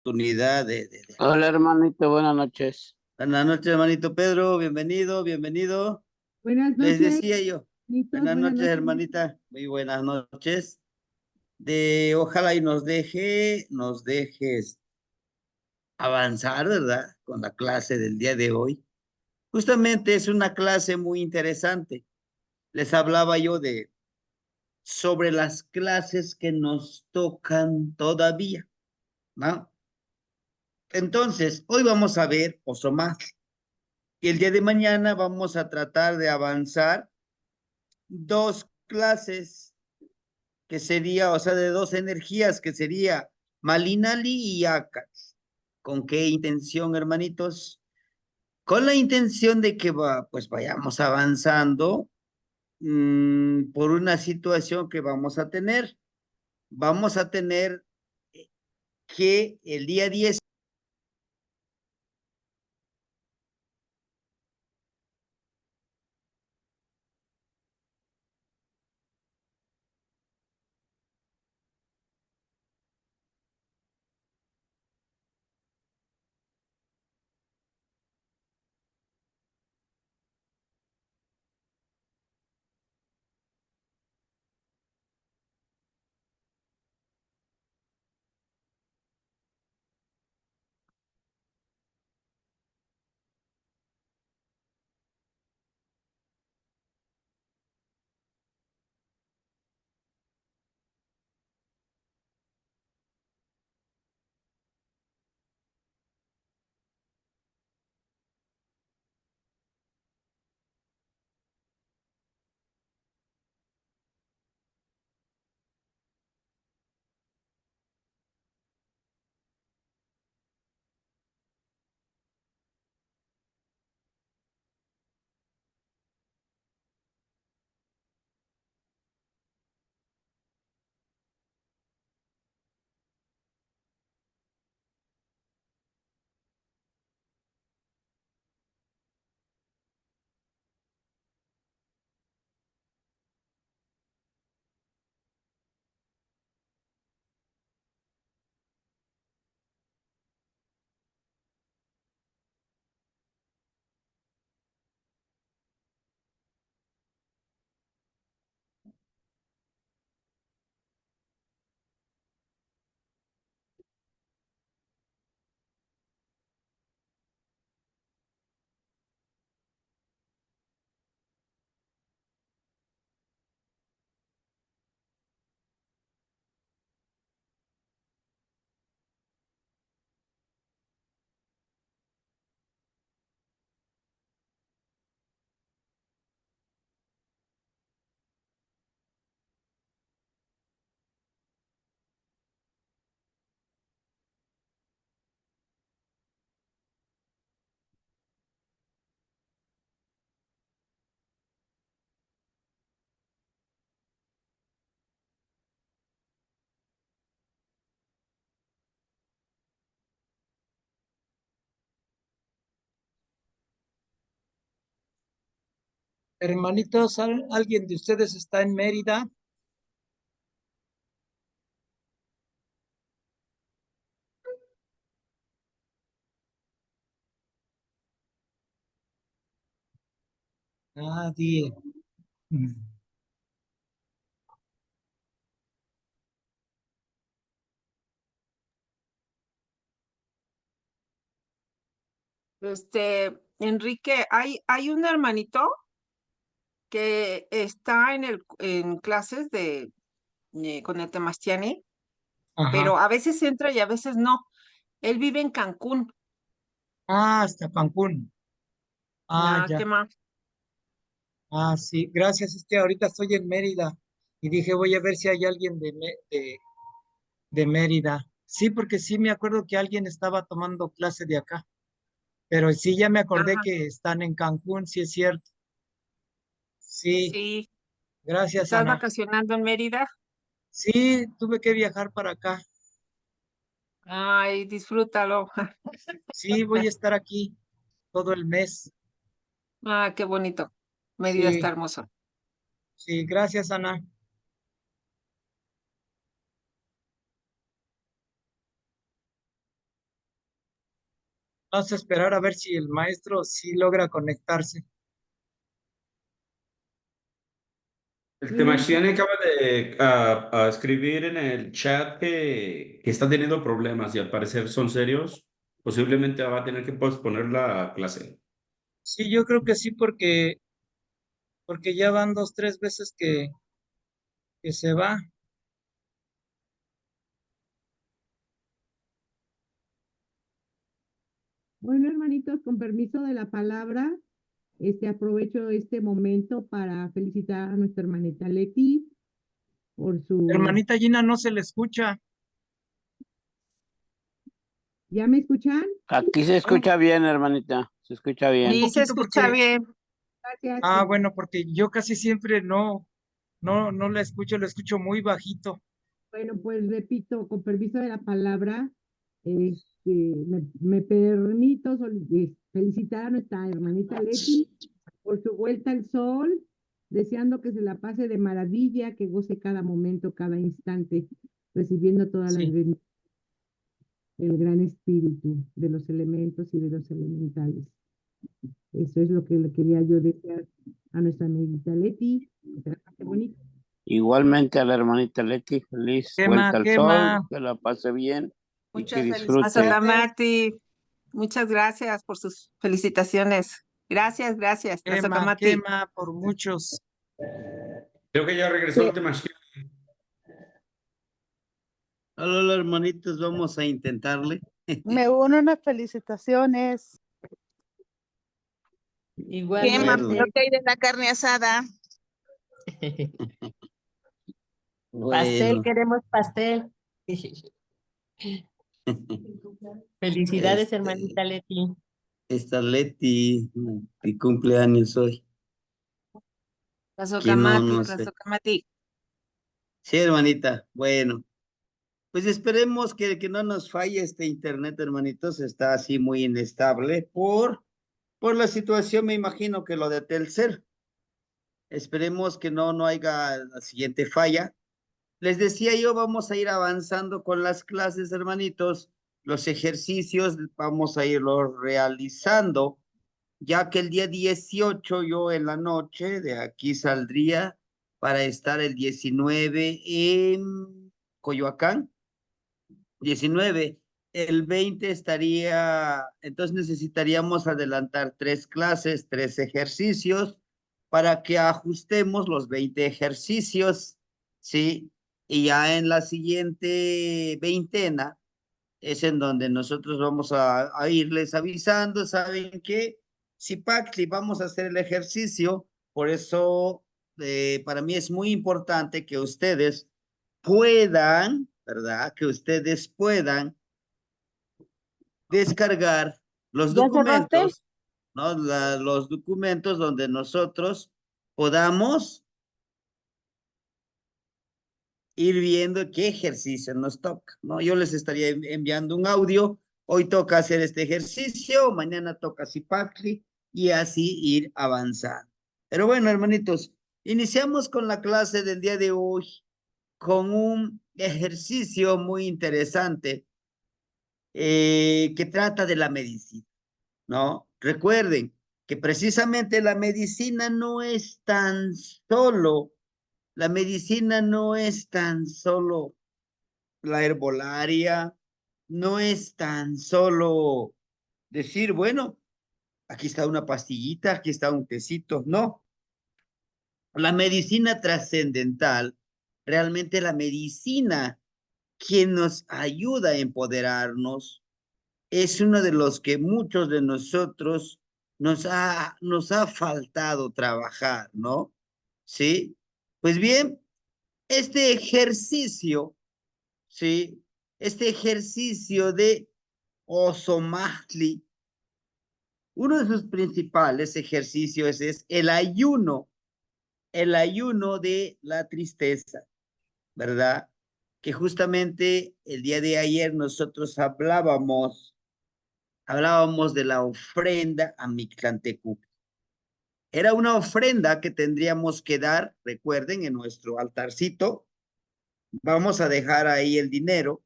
Oportunidad Hola hermanito, buenas noches. Buenas noches, hermanito Pedro, bienvenido, bienvenido. Buenas Les noches, decía yo, Nitos, buenas buenas noches, noches. hermanita, muy buenas noches. Ojalá y nos dejes avanzar, ¿verdad? Con la clase del día de hoy. Justamente es una clase muy interesante. Les hablaba yo sobre las clases que nos tocan todavía, ¿no? Entonces, hoy vamos a ver oso más. Y el día de mañana vamos a tratar de avanzar dos clases que sería, o sea, de dos energías que sería Malinali y Akash. ¿Con qué intención, hermanitos? Con la intención de que pues vayamos avanzando por una situación que vamos a tener. Vamos a tener que el día 10. Hermanitos, ¿alguien de ustedes está en Mérida? Nadie. Mm. Enrique, hay un hermanito que está en clases con el Temastiani, Ajá. pero a veces entra y a veces no. Él vive en Cancún. Ah, hasta Cancún. Ah, Ah, ¿qué ya. más? Ah, sí. Gracias. Ahorita estoy en Mérida y dije, voy a ver si hay alguien de Mérida. Sí, porque sí me acuerdo que alguien estaba tomando clase de acá, pero sí ya me acordé Ajá, que están en Cancún, sí es cierto. Sí, sí. gracias, ¿Estás Ana. vacacionando en Mérida? Sí, tuve que viajar para acá. Ay, disfrútalo. Sí, voy a estar aquí todo el mes. Ah, qué bonito. Mérida está Sí, hermoso. sí, gracias, Ana. Vamos a esperar a ver si el maestro sí logra conectarse. El Muy bien, Temachtiane acaba de escribir en el chat que está teniendo problemas y al parecer son serios. Posiblemente va a tener que posponer la clase. Sí, yo creo que sí, porque ya van 2, 3 veces que se va. bueno, hermanitos, con permiso de la palabra, aprovecho este momento para felicitar a nuestra hermanita Leti por su... Hermanita Gina no se le escucha. ¿Ya me escuchan? Aquí se escucha bien, hermanita. Se escucha Un bien. Y se poquito escucha porque, bien. Gracias. bueno, porque yo casi siempre no la escucho, la escucho muy bajito. Bueno, pues repito, con permiso de la palabra, me permito felicitar a nuestra hermanita Leti por su vuelta al sol, deseando que se la pase de maravilla, que goce cada momento, cada instante, recibiendo todas las Sí. bendiciones del gran espíritu de los elementos y de los elementales. Eso es lo que le quería yo desear a nuestra amiguita Leti, que se la pase bonito. Igualmente a la hermanita Leti, feliz vuelta al sol, que la pase bien y que A disfrute. Santa Marti, muchas gracias por sus felicitaciones. Gracias, gracias. Tlazocamati. Quema por muchos. Creo que ya regresó el Temachtiane. Hola, hermanitos, vamos a intentarle. Me uno unas felicitaciones. Quema, Verlo. lo que hay de la carne asada. Pastel, Bueno, queremos pastel. Felicidades, este, hermanita Leti. esta Leti, que cumpleaños hoy. Que Tlazocamati, no sé. Tlazocamati. Sí, hermanita, bueno. Pues esperemos que no nos falle este internet, hermanitos. Está así muy inestable por la situación, me imagino que lo de Telcel. Esperemos que no haya la siguiente falla. Les decía yo, vamos a ir avanzando con las clases, hermanitos. Los ejercicios vamos a irlos realizando, ya que el día 18 yo en la noche de aquí saldría para estar el 19 en Coyoacán. 19, el 20 estaría, entonces necesitaríamos adelantar 3 clases, 3 ejercicios para que ajustemos los 20 ejercicios, ¿sí? Y ya en la siguiente veintena es en donde nosotros vamos a irles avisando, ¿saben qué? Si Pacli, vamos a hacer el ejercicio, por eso para mí es muy importante que ustedes puedan, ¿verdad? Que ustedes puedan descargar los ¿Ya cerraste? documentos, ¿no? Los documentos donde nosotros podamos ir viendo qué ejercicio nos toca, ¿no? Yo les estaría enviando un audio, hoy toca hacer este ejercicio, mañana toca Zipacli, y así ir avanzando. Pero bueno, hermanitos, iniciamos con la clase del día de hoy con un ejercicio muy interesante que trata de la medicina, ¿no? Recuerden que precisamente la medicina no es tan solo la herbolaria, no es tan solo decir, bueno, aquí está una pastillita, aquí está un tecito, no. La medicina trascendental, realmente la medicina quien nos ayuda a empoderarnos, es uno de los que muchos de nosotros nos ha faltado trabajar, ¿no? ¿Sí? Pues bien, este ejercicio, ¿sí? Este ejercicio de Osomatli, uno de sus principales ejercicios es el ayuno de la tristeza, ¿verdad? Que justamente el día de ayer nosotros hablábamos de la ofrenda a Mictlantecutli. Era una ofrenda que tendríamos que dar, recuerden, en nuestro altarcito. Vamos a dejar ahí el dinero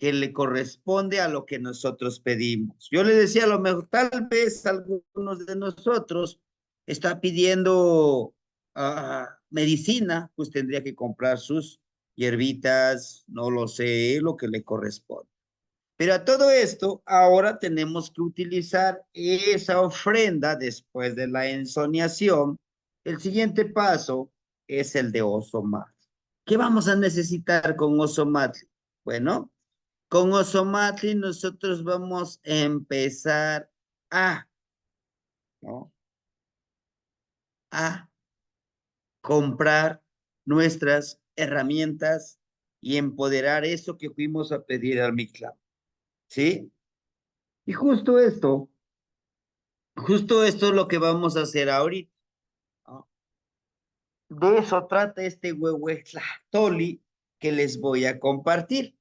que le corresponde a lo que nosotros pedimos. Yo le decía, a lo mejor, tal vez algunos de nosotros está pidiendo medicina, pues tendría que comprar sus hierbitas, no lo sé, lo que le corresponde. Pero a todo esto, ahora tenemos que utilizar esa ofrenda después de la ensoñación. El siguiente paso es el de Osomatl. ¿Qué vamos a necesitar con Osomatl? Bueno, con Osomatl nosotros vamos a empezar ¿no? a comprar nuestras herramientas y empoderar eso que fuimos a pedir al Mictlán. ¿Sí? Y justo esto es lo que vamos a hacer ahorita, ¿no? De eso trata este huehuetlahtoli que les voy a compartir.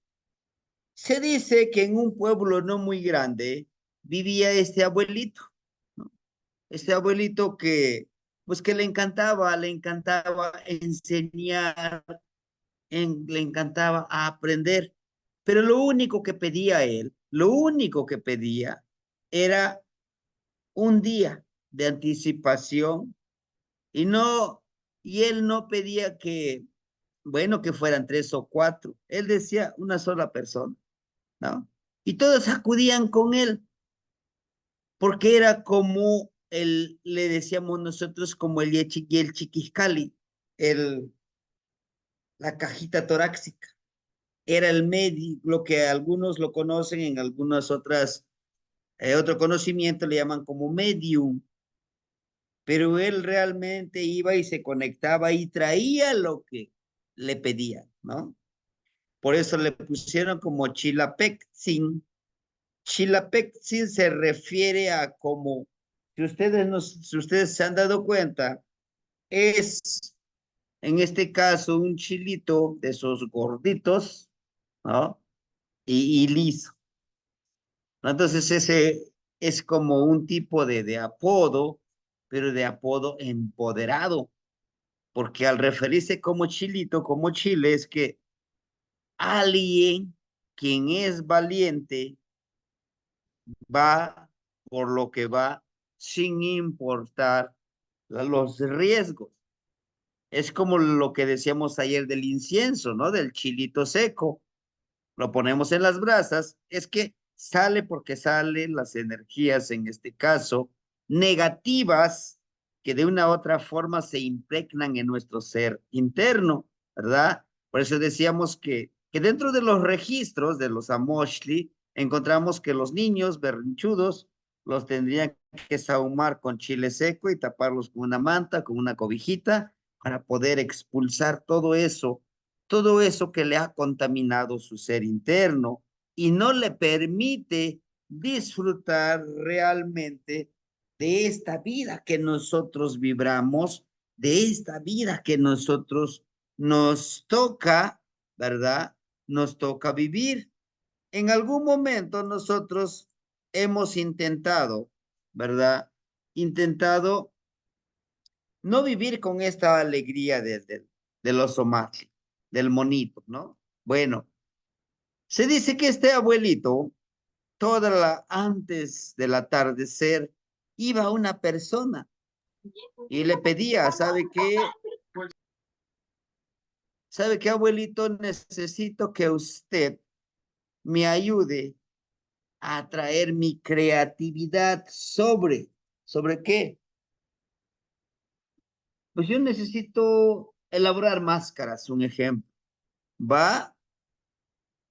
Se dice que en un pueblo no muy grande vivía este abuelito, ¿no? Este abuelito pues que le encantaba enseñar, le encantaba aprender, pero lo único que pedía él, lo único que pedía era un día de anticipación y él no pedía bueno, que fueran 3 o 4, él decía una sola persona, ¿no? Y todos acudían con él, porque era como le decíamos nosotros, como el chiquiscali, la cajita torácica, era el médico, lo que algunos lo conocen en algunas otras, otro conocimiento le llaman como medium, pero él realmente iba y se conectaba y traía lo que le pedía, ¿no? Por eso le pusieron como Chilapexin. Chilapexin se refiere a como, si ustedes se han dado cuenta, es en este caso un chilito de esos gorditos, ¿no? Y liso. Entonces ese es como un tipo de apodo, pero de apodo empoderado, porque al referirse como chilito, como chile, es que alguien quien es valiente va por lo que va sin importar los riesgos. Es como lo que decíamos ayer del incienso, ¿no? Del chilito seco. Lo ponemos en las brasas, es que sale porque salen las energías, en este caso, negativas, que de una u otra forma se impregnan en nuestro ser interno, ¿verdad? Por eso decíamos que dentro de los registros de los Amoshli, encontramos que los niños berrinchudos los tendrían que sahumar con chile seco y taparlos con una manta, con una cobijita, para poder expulsar todo eso que le ha contaminado su ser interno y no le permite disfrutar realmente de esta vida que nosotros vibramos, de esta vida que nosotros nos toca, ¿verdad? Nos toca vivir. En algún momento nosotros hemos intentado, ¿verdad? Intentado no vivir con esta alegría de los somáticos, del monito, ¿no? Bueno, se dice que este abuelito, antes del atardecer, iba una persona y le pedía, ¿sabe qué, abuelito? Necesito que usted me ayude a traer mi creatividad ¿sobre qué? Pues yo necesito elaborar máscaras, un ejemplo. Va,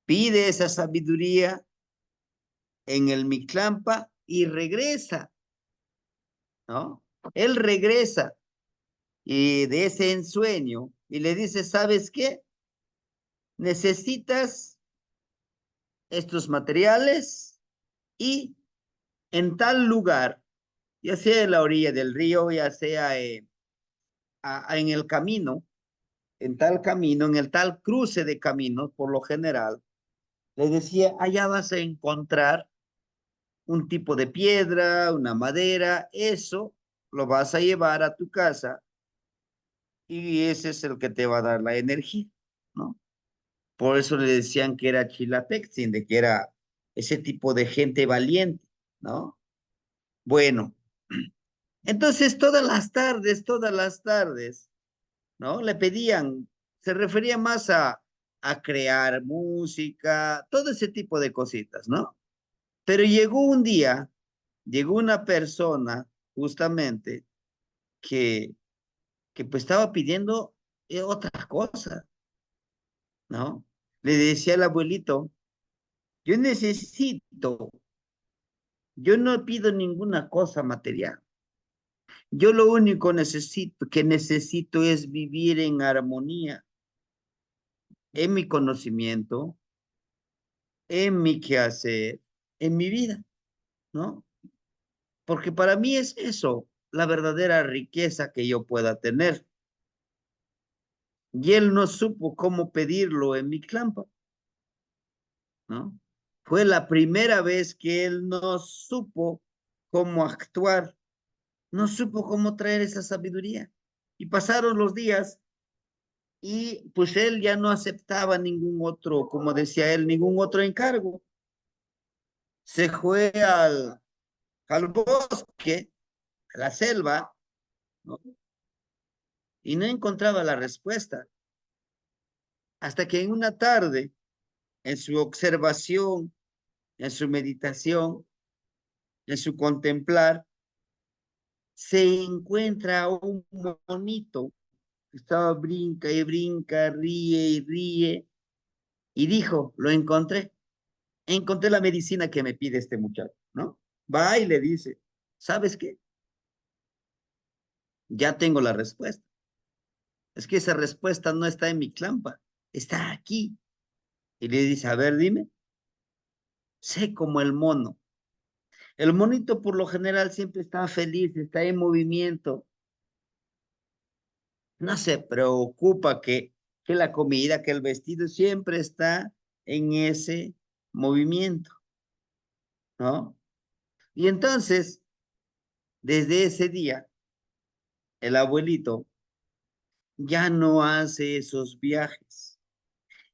pide esa sabiduría en el Mictlampa y regresa, ¿no? Él regresa y de ese ensueño y le dice, ¿sabes qué? Necesitas estos materiales y en tal lugar, ya sea en la orilla del río, ya sea en el camino, en el tal cruce de caminos, por lo general, le decía, allá vas a encontrar un tipo de piedra, una madera, eso lo vas a llevar a tu casa y ese es el que te va a dar la energía, ¿no? Por eso le decían que era Chilapexin, de que era ese tipo de gente valiente, ¿no? Bueno, entonces todas las tardes, ¿no? Le pedían, se refería más a crear música, todo ese tipo de cositas, ¿no? Pero llegó un día, llegó una persona justamente que, que pues estaba pidiendo otra cosa, ¿no? Le decía al abuelito, yo necesito, yo no pido ninguna cosa material. Yo lo único que necesito es vivir en armonía, en mi conocimiento, en mi quehacer, en mi vida, ¿no? Porque para mí es eso, la verdadera riqueza que yo pueda tener. Y él no supo cómo pedirlo en mi clampa, ¿no? Fue la primera vez que él no supo cómo actuar, no supo cómo traer esa sabiduría. Y pasaron los días y pues él ya no aceptaba ningún otro, como decía él, ningún otro encargo. Se fue al bosque, a la selva, ¿no? Y no encontraba la respuesta. Hasta que en una tarde, en su observación, en su meditación, en su contemplar, se encuentra un monito que estaba brinca, ríe y ríe, y dijo, lo encontré la medicina que me pide este muchacho, ¿no? Va y le dice, ¿sabes qué? Ya tengo la respuesta. Es que esa respuesta no está en mi clampa, está aquí. Y le dice, a ver, dime, sé como el mono. El monito por lo general siempre está feliz, está en movimiento, no se preocupa que la comida, que el vestido siempre está en ese movimiento, ¿no? Y entonces, desde ese día, el abuelito ya no hace esos viajes,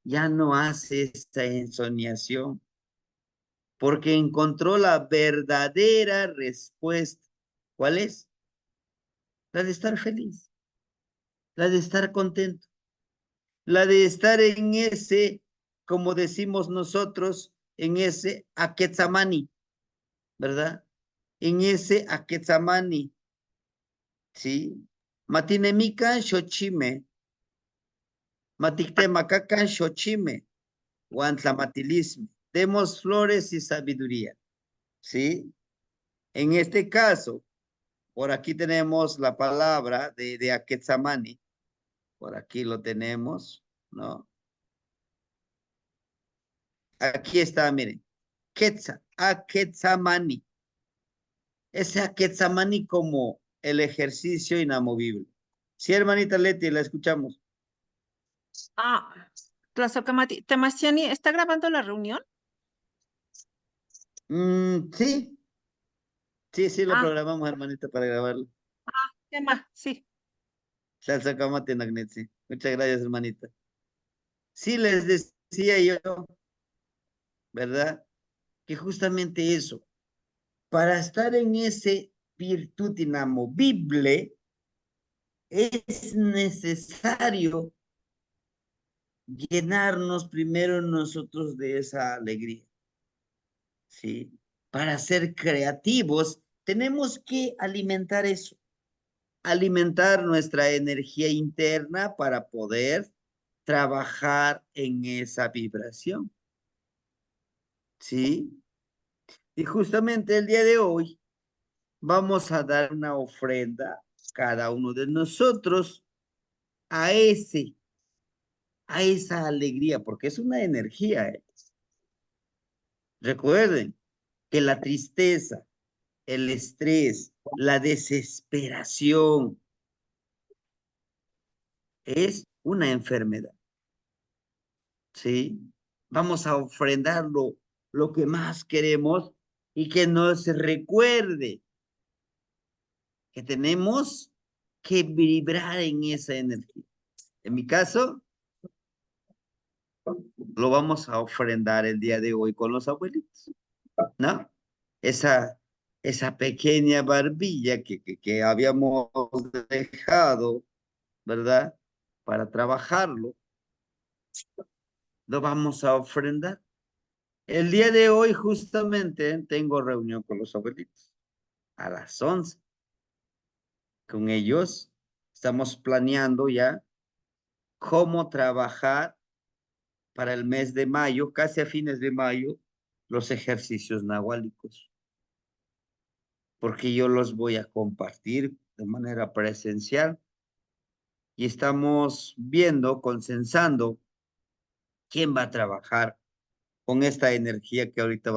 ya no hace esa ensoñación, porque encontró la verdadera respuesta. ¿Cuál es? La de estar feliz, la de estar contento, la de estar en ese, como decimos nosotros, en ese Aquetzamani, ¿verdad? En ese Aquetzamani, ¿sí? Matinemikan xochime, matictemacacan xochime, guantlamatilismo. Demos flores y sabiduría, ¿sí? En este caso, por aquí tenemos la palabra de Aquetzamani, por aquí lo tenemos, ¿no? Aquí está, miren. Aquetzamani. Ese Aquetzamani como el ejercicio inamovible. Sí, hermanita Leti, la escuchamos. Tlazocamati, Temasiani, ¿está grabando la reunión? Sí, sí, lo Ah, programamos, hermanita, para grabarlo. tema, sí. Salsa Camate Nagnet, sí. Muchas gracias, hermanita. Sí, les decía yo, ¿verdad? Que justamente eso, para estar en ese virtud inamovible, es necesario llenarnos primero nosotros de esa alegría, ¿sí? Para ser creativos, tenemos que alimentar eso, alimentar nuestra energía interna para poder trabajar en esa vibración, ¿sí? Y justamente el día de hoy vamos a dar una ofrenda, cada uno de nosotros, a esa alegría, porque es una energía. Recuerden que la tristeza, el estrés, la desesperación es una enfermedad, ¿sí? Vamos a ofrendar lo que más queremos y que nos recuerde que tenemos que vibrar en esa energía. En mi caso, lo vamos a ofrendar el día de hoy con los abuelitos, ¿no? Esa pequeña barbilla que habíamos dejado, ¿verdad? Para trabajarlo, lo vamos a ofrendar. El día de hoy justamente tengo reunión con los abuelitos a las 11. Con ellos estamos planeando ya cómo trabajar para el mes de mayo, casi a fines de mayo, los ejercicios nahuálicos, porque yo los voy a compartir de manera presencial y estamos viendo, consensando quién va a trabajar con esta energía que ahorita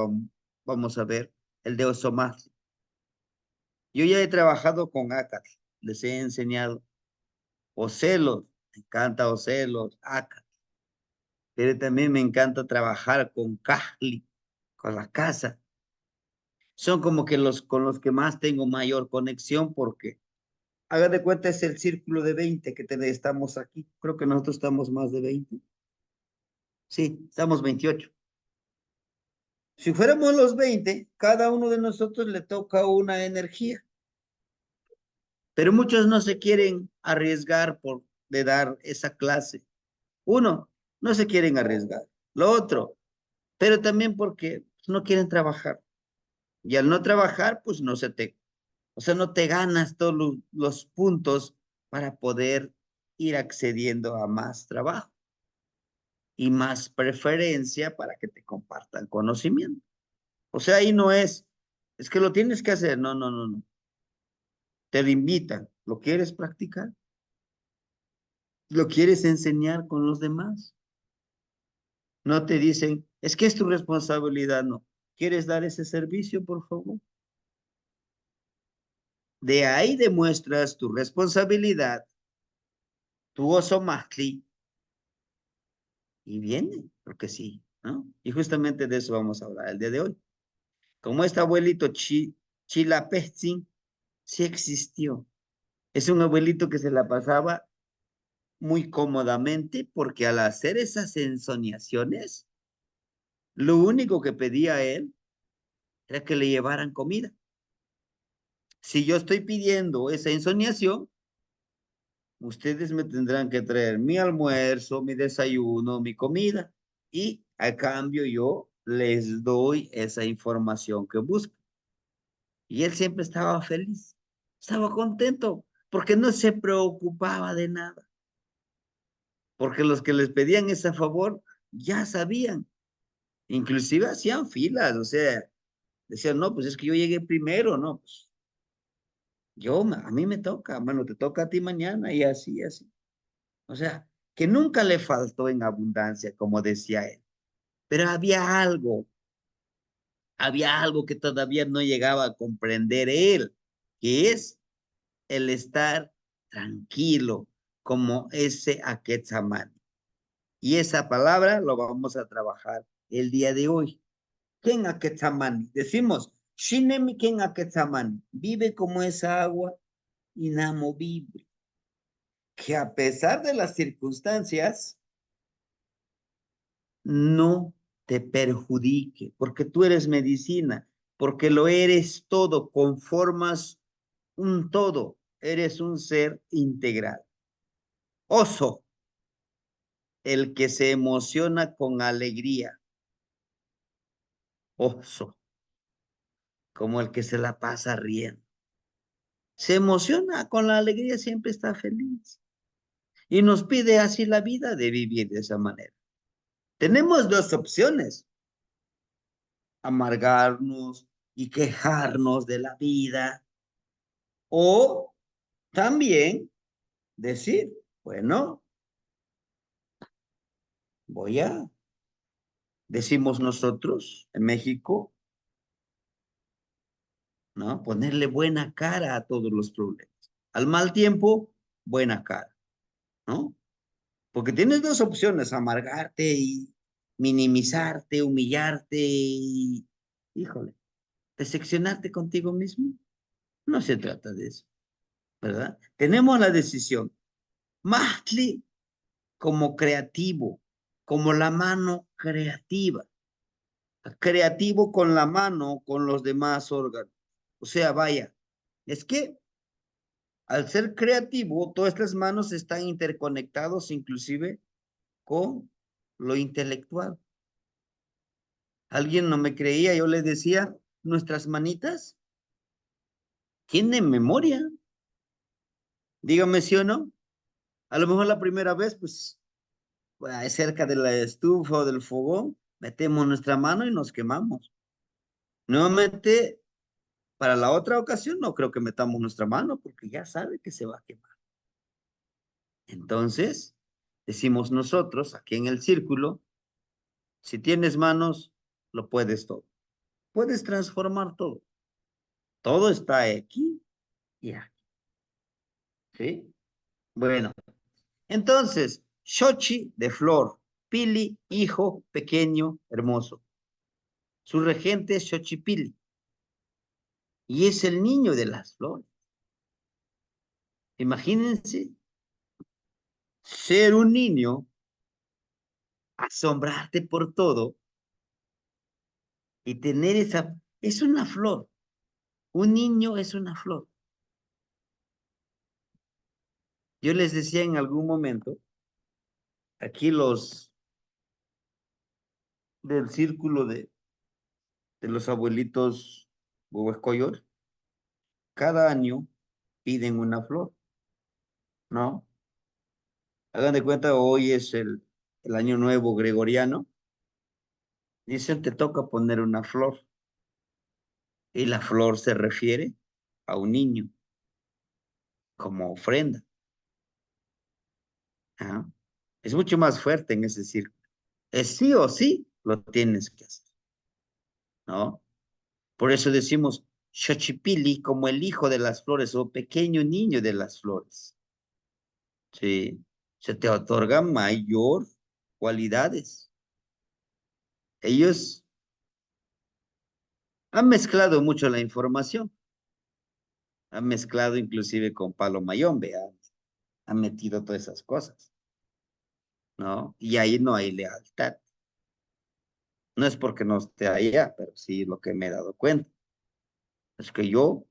vamos a ver, el de Ozomatli. Yo ya he trabajado con Acatl, les he enseñado Ocelos, me encanta Ocelos, Acatl, pero también me encanta trabajar con Cajli, con la casa. Son como que con los que más tengo mayor conexión porque, haga de cuenta, es el círculo de 20 que estamos aquí. Creo que nosotros estamos más de 20. Sí, estamos 28. Si fuéramos los 20, cada uno de nosotros le toca una energía. Pero muchos no se quieren arriesgar de dar esa clase. Uno, no se quieren arriesgar. Lo otro, pero también porque no quieren trabajar. Y al no trabajar, pues no te ganas todos los puntos para poder ir accediendo a más trabajo y más preferencia para que te compartan conocimiento. O sea, ahí no es que lo tienes que hacer. No, no, no, no. Te lo invitan. ¿Lo quieres practicar? ¿Lo quieres enseñar con los demás? No te dicen, es que es tu responsabilidad, no. ¿Quieres dar ese servicio, por favor? De ahí demuestras tu responsabilidad, tu Ozomatli, y viene, porque sí, ¿no? Y justamente de eso vamos a hablar el día de hoy. Como este abuelito Chilapetzin, sí existió. Es un abuelito que se la pasaba muy cómodamente porque al hacer esas ensoñaciones, lo único que pedía él era que le llevaran comida. Si yo estoy pidiendo esa ensoñación, ustedes me tendrán que traer mi almuerzo, mi desayuno, mi comida, y a cambio yo les doy esa información que buscan. Y él siempre estaba feliz, estaba contento, porque no se preocupaba de nada, porque los que les pedían ese favor ya sabían, inclusive hacían filas, o sea, decían, no, pues es que yo llegué primero, no, pues a mí me toca, bueno, te toca a ti mañana, y así, así. O sea, que nunca le faltó en abundancia, como decía él, pero había algo que todavía no llegaba a comprender él, que es el estar tranquilo, como ese Aquetzamani. Y esa palabra lo vamos a trabajar el día de hoy. ¿Quién Aquetzamani? Decimos, Shinemi Ken Aquetzamani, vive como esa agua inamovible, que a pesar de las circunstancias, no te perjudique, porque tú eres medicina, porque lo eres todo, conformas un todo, eres un ser integral. Oso, el que se emociona con alegría. Oso, como el que se la pasa riendo. Se emociona con la alegría, siempre está feliz. Y nos pide así la vida de vivir de esa manera. Tenemos dos opciones: amargarnos y quejarnos de la vida, o también decir, bueno, decimos nosotros en México, ¿no? Ponerle buena cara a todos los problemas. Al mal tiempo, buena cara, ¿no? Porque tienes dos opciones: amargarte y minimizarte, humillarte y, híjole, decepcionarte contigo mismo. No se trata de eso, ¿verdad? Tenemos la decisión. Mahtli como creativo, como la mano creativa. Creativo con la mano, con los demás órganos. O sea, vaya, es que al ser creativo, todas estas manos están interconectados inclusive con lo intelectual. Alguien no me creía, yo les decía, nuestras manitas tienen memoria. Dígame sí o no. A lo mejor la primera vez, pues, cerca de la estufa o del fogón, metemos nuestra mano y nos quemamos. Nuevamente, para la otra ocasión, no creo que metamos nuestra mano porque ya sabe que se va a quemar. Entonces, decimos nosotros, aquí en el círculo, si tienes manos, lo puedes todo. Puedes transformar todo. Todo está aquí y aquí. ¿Sí? Bueno, entonces, Xochi de flor, Pili, hijo, pequeño, hermoso. Su regente es Xochipili. Y es el niño de las flores. Imagínense ser un niño, asombrarte por todo y tener esa... Es una flor. Un niño es una flor. Yo les decía en algún momento, aquí los del círculo de los abuelitos huehuescoyos, cada año piden una flor, ¿no? Hagan de cuenta, hoy es el año nuevo gregoriano. Dicen, te toca poner una flor. Y la flor se refiere a un niño, como ofrenda. ¿Ah? Es mucho más fuerte en ese círculo. Es sí o sí, lo tienes que hacer, ¿no? Por eso decimos Xochipilli como el hijo de las flores o pequeño niño de las flores. Sí, se te otorgan mayor cualidades. Ellos han mezclado mucho la información. Han mezclado inclusive con Palo Mayombe. Han metido todas esas cosas, ¿no? Y ahí no hay lealtad. No es porque no esté allá, pero sí lo que me he dado cuenta. Es que yo,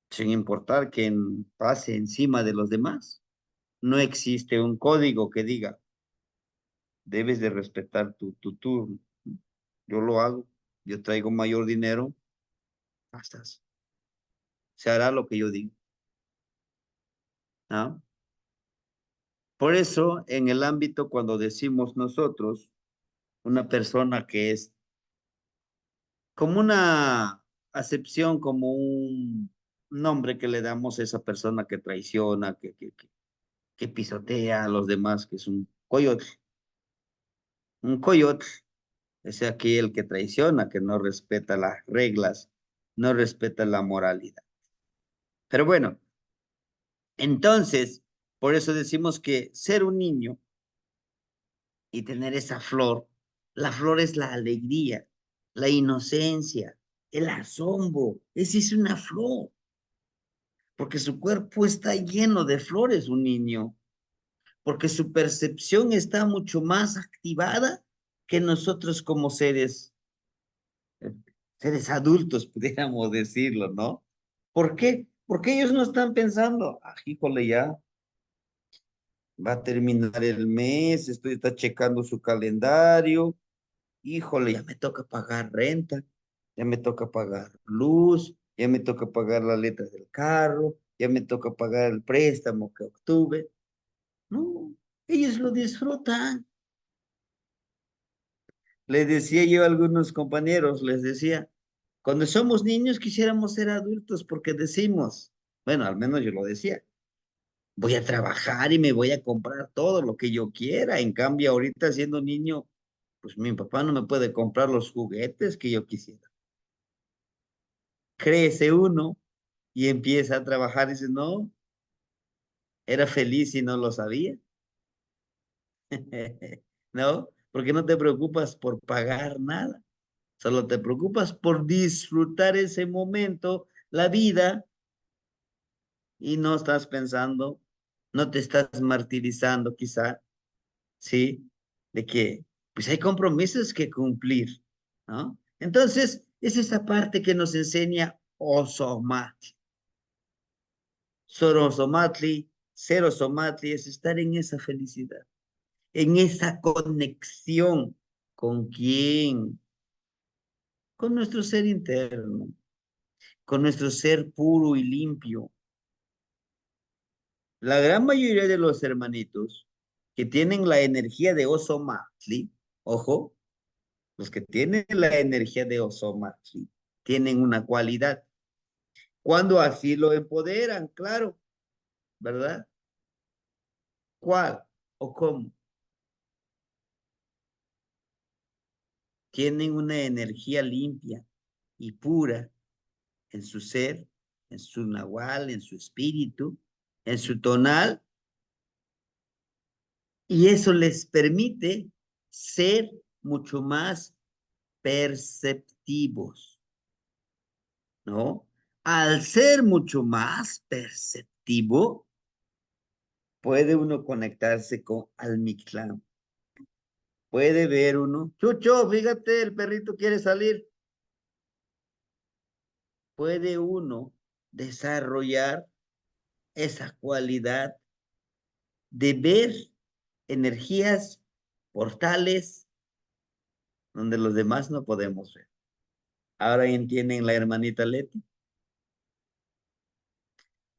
sin importar quién pase encima de los demás, no existe un código que diga, debes de respetar tu turno. Yo lo hago, yo traigo mayor dinero, hasta se hará lo que yo diga. ¿Ah? Por eso, en el ámbito, cuando decimos nosotros, una persona que es como una acepción, como un nombre que le damos a esa persona que traiciona, que pisotea a los demás, que es un coyote. Un coyote es aquel que traiciona, que no respeta las reglas, no respeta la moralidad. Pero bueno, entonces, por eso decimos que ser un niño y tener esa flor, la flor es la alegría, la inocencia, el asombro, esa es una flor, porque su cuerpo está lleno de flores, un niño, porque su percepción está mucho más activada que nosotros como eh, seres adultos, pudiéramos decirlo, ¿no? ¿Por qué? Porque ellos no están pensando, ah, híjole, ya va a terminar el mes, está checando su calendario, híjole, ya me toca pagar renta, ya me toca pagar luz, ya me toca pagar la letra del carro, ya me toca pagar el préstamo que obtuve. No, ellos lo disfrutan. Les decía yo a algunos compañeros, les decía, cuando somos niños quisiéramos ser adultos porque decimos, bueno, al menos yo lo decía, voy a trabajar y me voy a comprar todo lo que yo quiera. En cambio, ahorita siendo niño, pues mi papá no me puede comprar los juguetes que yo quisiera. Crece uno y empieza a trabajar y dice, no, era feliz y no lo sabía. ¿No? Porque no te preocupas por pagar nada. Solo te preocupas por disfrutar ese momento, la vida, y no estás pensando, no te estás martirizando quizá, ¿sí? de que pues hay compromisos que cumplir, ¿no? Entonces, es esa parte que nos enseña Osomatli. Sorosomatli, Serosomatli, es estar en esa felicidad, en esa conexión. ¿Con quién? Con nuestro ser interno, con nuestro ser puro y limpio. La gran mayoría de los hermanitos que tienen la energía de Osomatli, ojo, los que tienen la energía de Osomatli, tienen una cualidad. Cuando así lo empoderan, claro, ¿verdad? ¿Cuál o cómo? Tienen una energía limpia y pura en su ser, en su nahual, en su espíritu, en su tonal, y eso les permite ser mucho más perceptivos, ¿no? Al ser mucho más perceptivo, puede uno conectarse con Almictlán. Puede ver uno, Chucho, fíjate, el perrito quiere salir. Puede uno desarrollar esa cualidad de ver energías, portales, donde los demás no podemos ver. Ahora entienden la hermanita Leti.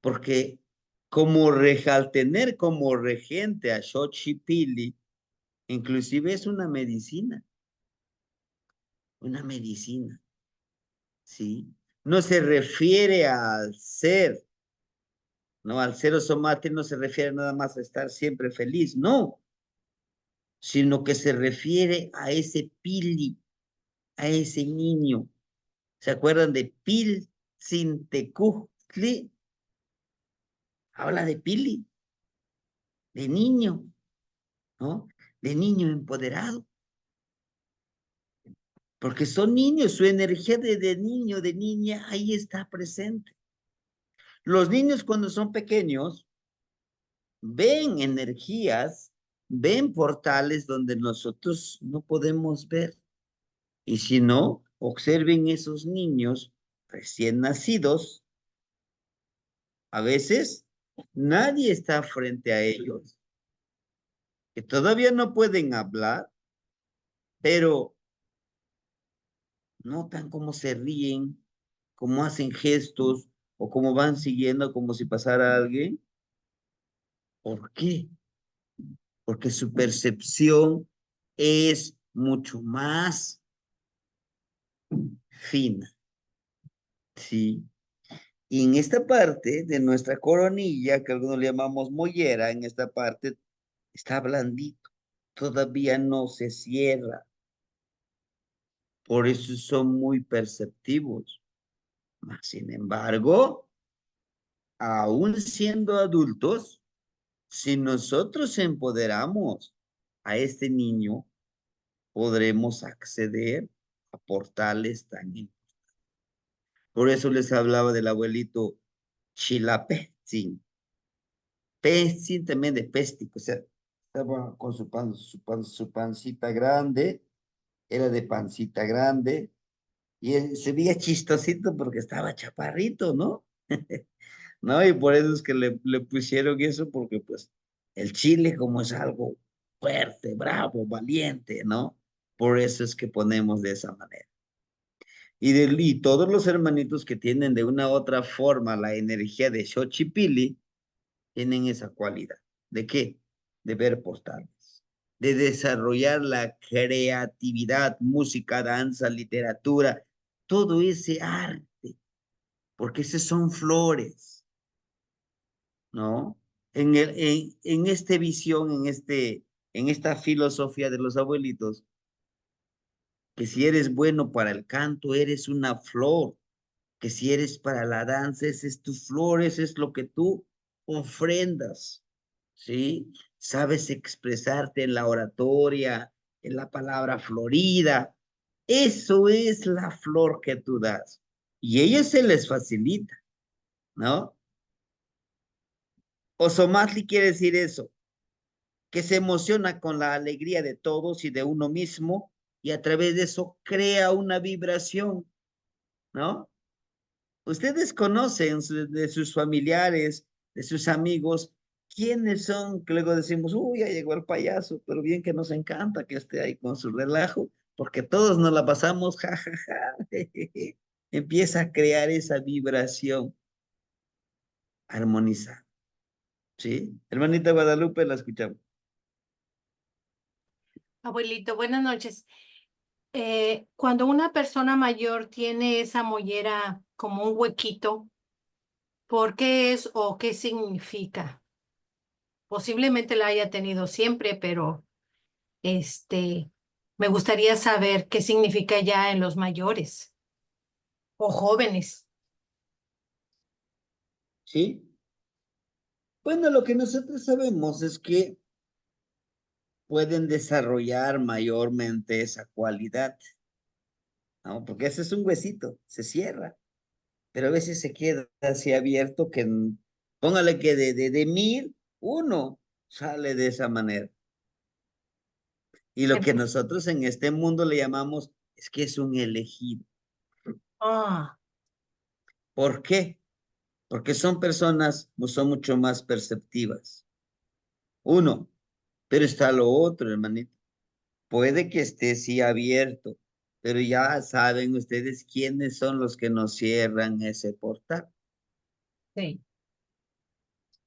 Porque como al tener como regente a Xochipilli, inclusive es una medicina, ¿sí? No se refiere al ser, ¿no? Al ser osomate no se refiere nada más a estar siempre feliz, no, sino que se refiere a ese pili, a ese niño. ¿Se acuerdan de Pil Sintecutli? Habla de pili, de niño, ¿no? De niño empoderado. Porque son niños, su energía de niño, de niña, ahí está presente. Los niños cuando son pequeños ven energías, ven portales donde nosotros no podemos ver. Y si no, observen esos niños recién nacidos. A veces nadie está frente a ellos, que todavía no pueden hablar, pero notan cómo se ríen, cómo hacen gestos o cómo van siguiendo como si pasara alguien. ¿Por qué? Porque su percepción es mucho más fina, ¿sí? Y en esta parte de nuestra coronilla, que algunos le llamamos mollera, en esta parte está blandito, todavía no se cierra. Por eso son muy perceptivos. Sin embargo, aún siendo adultos, si nosotros empoderamos a este niño, podremos acceder a portales tan importantes. Por eso les hablaba del abuelito Chilapestin. Pestin también de péstico, o sea, estaba con su pancita grande, era de pancita grande, y él se veía chistosito porque estaba chaparrito, ¿no? ¿No? Y por eso es que le pusieron eso, porque pues el chile como es algo fuerte, bravo, valiente, ¿no? Por eso es que ponemos de esa manera. Y todos los hermanitos que tienen de una u otra forma la energía de Xochipilli, tienen esa cualidad. ¿De qué? De ver portales, de desarrollar la creatividad, música, danza, literatura, todo ese arte, porque esas son flores, ¿no? En esta visión, en esta filosofía de los abuelitos, que si eres bueno para el canto, eres una flor, que si eres para la danza, esa es tu flor, eso es lo que tú ofrendas, ¿sí? Sabes expresarte en la oratoria, en la palabra florida, eso es la flor que tú das. Y a ellos se les facilita, ¿no? Osomatli quiere decir eso, que se emociona con la alegría de todos y de uno mismo, y a través de eso crea una vibración, ¿no? Ustedes conocen de sus familiares, de sus amigos, quiénes son, que luego decimos, uy, ya llegó el payaso, pero bien que nos encanta que esté ahí con su relajo, porque todos nos la pasamos, ja, ja, ja. Empieza a crear esa vibración armonizada, ¿sí? Hermanita Guadalupe, la escuchamos. Abuelito, buenas noches. Cuando una persona mayor tiene esa mollera como un huequito, ¿por qué es o qué significa? Posiblemente la haya tenido siempre, pero me gustaría saber qué significa ya en los mayores o jóvenes. ¿Sí? Bueno, lo que nosotros sabemos es que pueden desarrollar mayormente esa cualidad, ¿no? Porque ese es un huesito, se cierra, pero a veces se queda así abierto que, póngale que de 1000, uno sale de esa manera. Y lo que Entonces, nosotros en este mundo le llamamos es que es un elegido. ah, ¿Por qué? Porque son personas, son mucho más perceptivas. Uno, pero está lo otro, hermanito. Puede que esté sí abierto, pero ya saben ustedes quiénes son los que nos cierran ese portal, sí.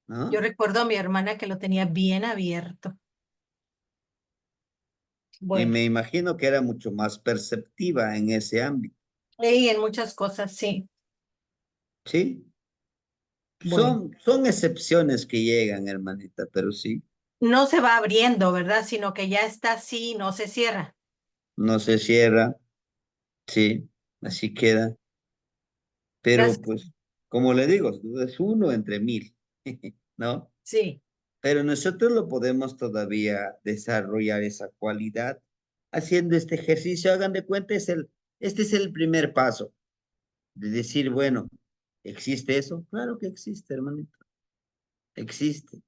Yo ¿no? recuerdo a mi hermana que lo tenía bien abierto. Y Bueno, me imagino que era mucho más perceptiva en ese ámbito, y en muchas cosas, sí. ¿sí? Bueno, Son excepciones que llegan, hermanita, pero sí, no se va abriendo, ¿verdad? Sino que ya está así, no se cierra. no se cierra, sí, así queda. Pero Gracias. pues, como le digo, es uno entre 1000, ¿no? Sí, Pero nosotros lo podemos todavía desarrollar esa cualidad haciendo este ejercicio. Hagan de cuenta, este es el primer paso de decir, bueno, ¿existe eso? Claro que existe, hermanito, existe.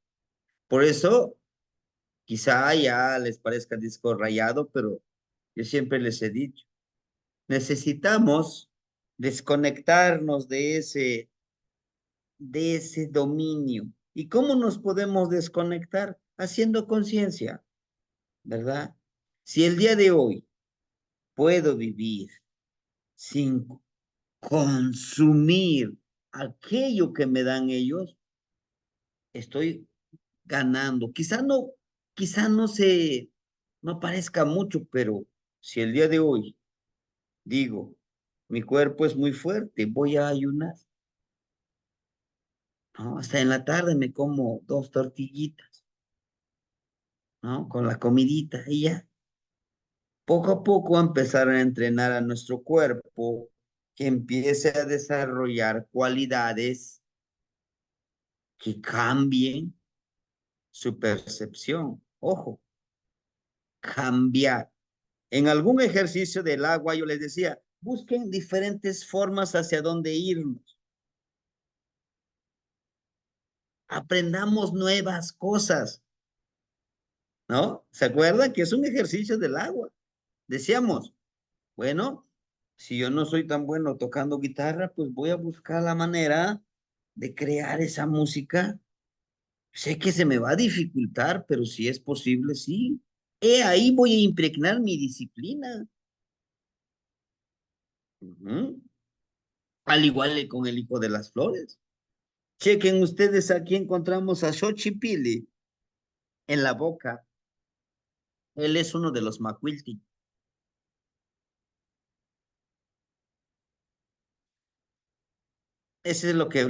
Por eso, quizá ya les parezca disco rayado, pero yo siempre les he dicho, necesitamos desconectarnos de ese dominio. ¿Y cómo nos podemos desconectar? Haciendo conciencia, ¿verdad? Si el día de hoy puedo vivir sin consumir aquello que me dan ellos, estoy ganando. Quizá no parezca mucho, pero si el día de hoy digo, mi cuerpo es muy fuerte, voy a ayunar, ¿no? Hasta en la tarde me como 2 tortillitas, ¿no? Con la comidita y ya. Poco a poco empezar a entrenar a nuestro cuerpo que empiece a desarrollar cualidades que cambien su percepción. Ojo, cambiar. En algún ejercicio del agua yo les decía, busquen diferentes formas hacia dónde irnos. Aprendamos nuevas cosas, ¿no? ¿Se acuerdan que es un ejercicio del agua? Decíamos, bueno, si yo no soy tan bueno tocando guitarra, pues voy a buscar la manera de crear esa música. Sé que se me va a dificultar, pero si es posible, sí. Ahí voy a impregnar mi disciplina. Ujú. Al igual que con el hijo de las flores. Chequen ustedes, aquí encontramos a Xochipilli en la boca. Él es uno de los Macuilti. Ese es lo que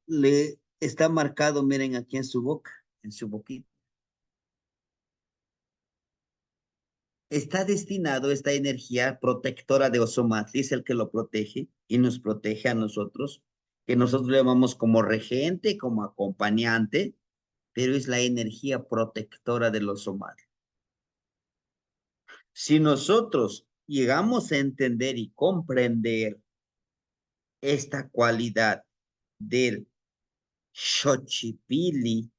le está marcado, miren, aquí en su boca, en su boquita. Está destinado esta energía protectora de Ozomatli, es el que lo protege y nos protege a nosotros, que nosotros le llamamos como regente, como acompañante, pero es la energía protectora del Ozomatli. Si nosotros llegamos a entender y comprender esta cualidad del Xochipilli,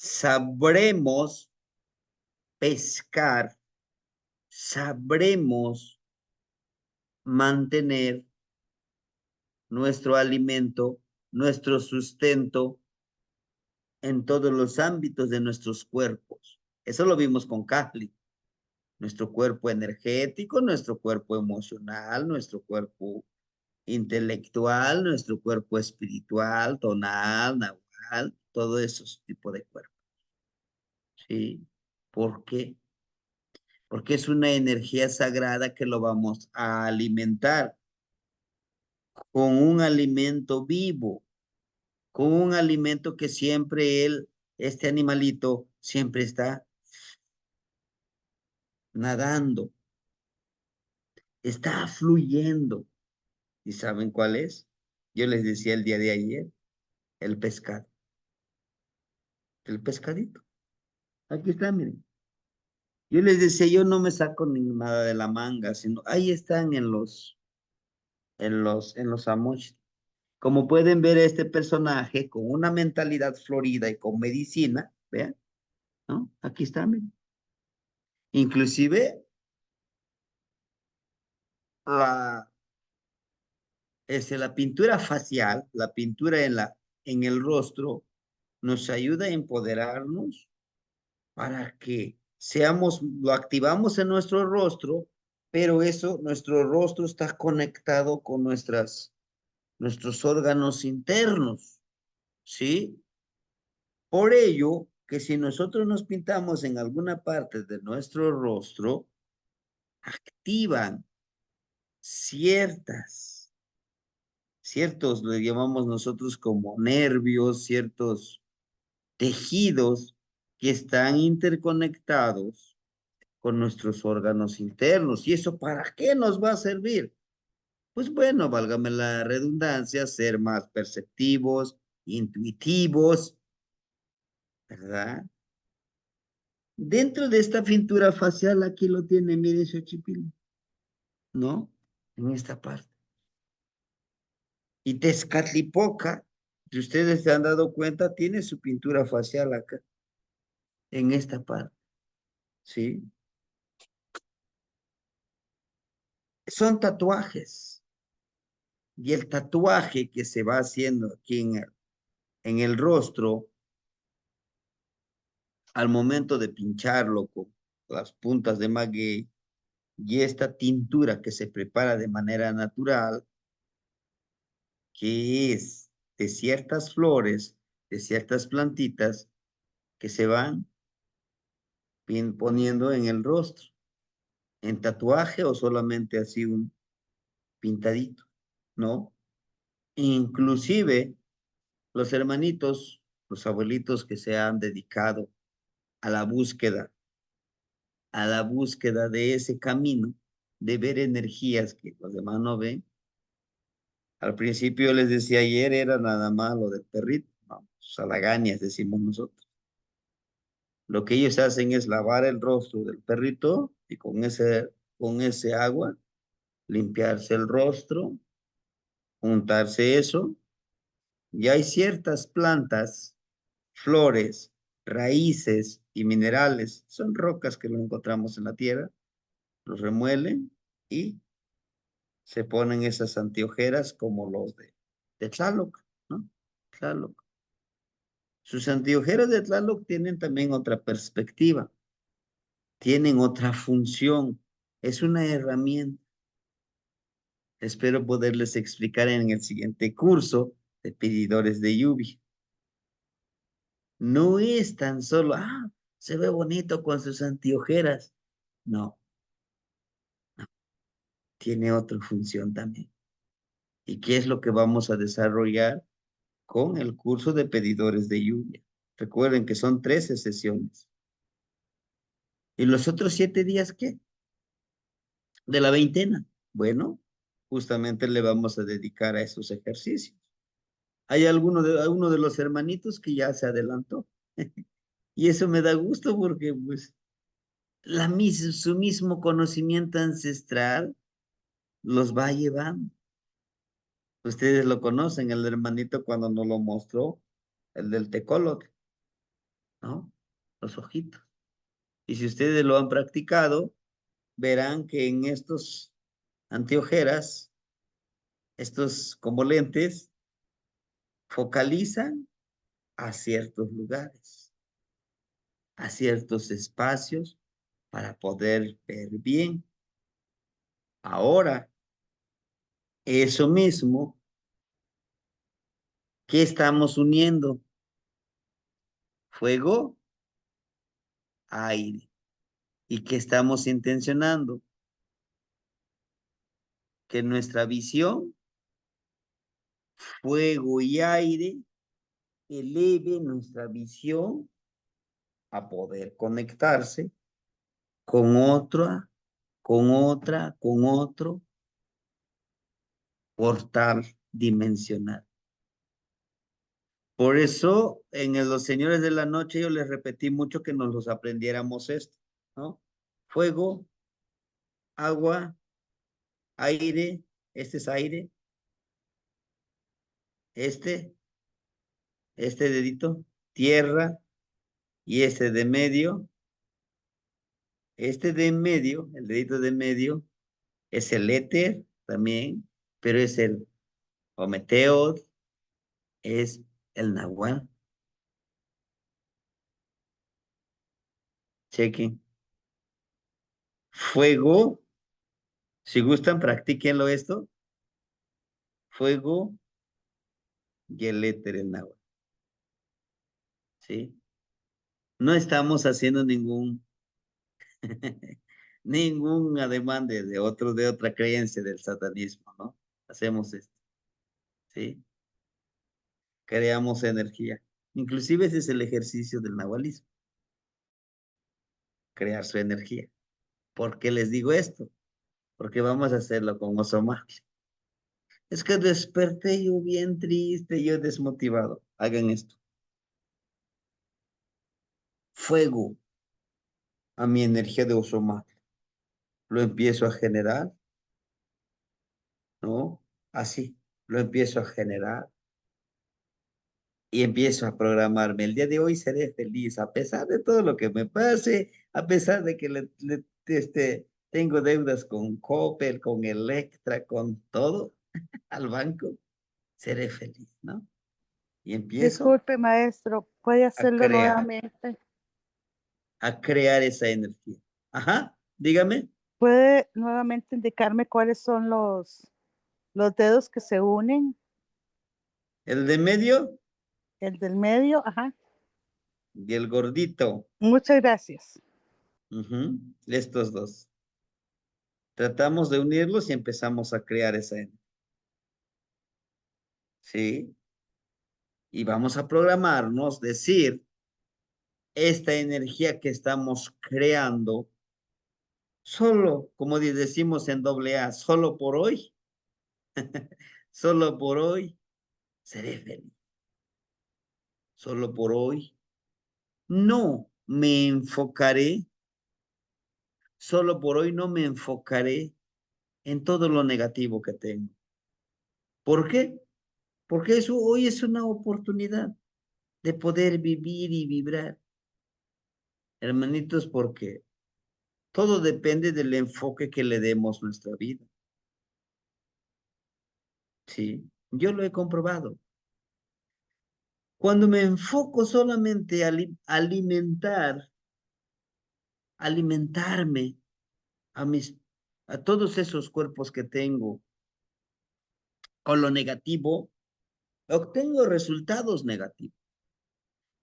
sabremos pescar, sabremos mantener nuestro alimento, nuestro sustento en todos los ámbitos de nuestros cuerpos. Eso lo vimos con Kahli. Nuestro cuerpo energético, nuestro cuerpo emocional, nuestro cuerpo intelectual, nuestro cuerpo espiritual, tonal, nahual, todos esos tipos de cuerpos. ¿Sí? ¿Por qué? Porque es una energía sagrada que lo vamos a alimentar con un alimento vivo, con un alimento que siempre este animalito, siempre está nadando, está fluyendo. ¿Y saben cuál es? Yo les decía el día de ayer, el pescado. El pescadito. Aquí está, miren. Yo les decía, yo no me saco ni nada de la manga, sino ahí están en los amosh. Como pueden ver, este personaje con una mentalidad florida y con medicina, vean, ¿no? Aquí está, miren. Inclusive, la pintura facial, la pintura en el rostro, nos ayuda a empoderarnos para que lo activamos en nuestro rostro, pero nuestro rostro está conectado con nuestros órganos internos, ¿sí? Por ello, que si nosotros nos pintamos en alguna parte de nuestro rostro, activan ciertos, lo llamamos nosotros como nervios, ciertos tejidos que están interconectados con nuestros órganos internos. ¿Y eso para qué nos va a servir? Pues bueno, válgame la redundancia, ser más perceptivos, intuitivos, ¿verdad? Dentro de esta pintura facial, aquí lo tiene, miren Xochipilli, ¿no? En esta parte. Y Tezcatlipoca, si ustedes se han dado cuenta, tiene su pintura facial acá, en esta parte, ¿sí? Son tatuajes. Y el tatuaje que se va haciendo aquí en el rostro, al momento de pincharlo con las puntas de maguey y esta tintura que se prepara de manera natural, que es de ciertas flores, de ciertas plantitas que se van poniendo en el rostro, en tatuaje o solamente así un pintadito, ¿no? Inclusive los hermanitos, los abuelitos que se han dedicado a la búsqueda de ese camino, de ver energías que los demás no ven. Al principio les decía ayer, era nada más lo del perrito, ¿no? Salagañas decimos nosotros. Lo que ellos hacen es lavar el rostro del perrito y con ese agua limpiarse el rostro, untarse eso. Y hay ciertas plantas, flores, raíces y minerales, son rocas que lo encontramos en la tierra, los remuelen y se ponen esas anteojeras como los de Tlaloc, ¿no? Tlaloc. Sus anteojeras de Tlaloc tienen también otra perspectiva, tienen otra función, es una herramienta. Espero poderles explicar en el siguiente curso de pedidores de lluvia. No es tan solo, se ve bonito con sus anteojeras. No, tiene otra función también. ¿Y qué es lo que vamos a desarrollar con el curso de pedidores de lluvia? Recuerden que son 13 sesiones. ¿Y los otros 7 días qué? De la veintena. Bueno, justamente le vamos a dedicar a esos ejercicios. Hay uno de los hermanitos que ya se adelantó. Y eso me da gusto porque pues su mismo conocimiento ancestral los va llevando. Ustedes lo conocen, el hermanito cuando nos lo mostró, el del Tecolotl. ¿no? Los ojitos. Y si ustedes lo han practicado, verán que en estos anteojeras, estos como lentes, focalizan a ciertos lugares, a ciertos espacios para poder ver bien. Ahora, eso mismo, ¿qué estamos uniendo? Fuego, aire. ¿Y qué estamos intencionando? Que nuestra visión, fuego y aire, eleve nuestra visión a poder conectarse con otra, con otro portal dimensional. Por eso, los señores de la noche, yo les repetí mucho que nos los aprendiéramos esto, ¿no? Fuego, agua, aire, este es aire, este dedito, tierra, y este de medio, este de en medio, el dedito de en medio, es el éter también, pero es el Ometeotl, es el Nahual. Chequen. Fuego, si gustan, practíquenlo esto. Fuego y el éter, el Nahual. ¿Sí? No estamos haciendo ningún ademán de otra creencia del satanismo, ¿no? Hacemos esto, ¿sí? Creamos energía. Inclusive ese es el ejercicio del nahualismo, crear su energía. ¿Por qué les digo esto? Porque vamos a hacerlo con Ozomal. Es que desperté yo bien triste, yo desmotivado. Hagan esto. Fuego a mi energía de Ozomal. Lo empiezo a generar, ¿no? Así, lo empiezo a generar y empiezo a programarme. El día de hoy seré feliz, a pesar de todo lo que me pase, a pesar de que tengo deudas con Coppel, con Electra, con todo, al banco, seré feliz, ¿no? Y empiezo Disculpe, maestro, ¿puede hacerlo nuevamente? a crear esa energía. Ajá, dígame. ¿Puede nuevamente indicarme cuáles son los dedos que se unen? El de medio El del medio, ajá. y el gordito. Muchas gracias. Estos dos. Tratamos de unirlos y empezamos a crear esa energía. ¿Sí? Y vamos a programarnos, decir, esta energía que estamos creando, solo, como decimos en AA, solo por hoy, solo por hoy, seré feliz. Solo por hoy, no me enfocaré, solo por hoy no me enfocaré en todo lo negativo que tengo. ¿Por qué? Porque eso hoy es una oportunidad de poder vivir y vibrar. Hermanitos, porque todo depende del enfoque que le demos a nuestra vida. Sí, yo lo he comprobado. Cuando me enfoco solamente a alimentarme a todos esos cuerpos que tengo, con lo negativo, obtengo resultados negativos.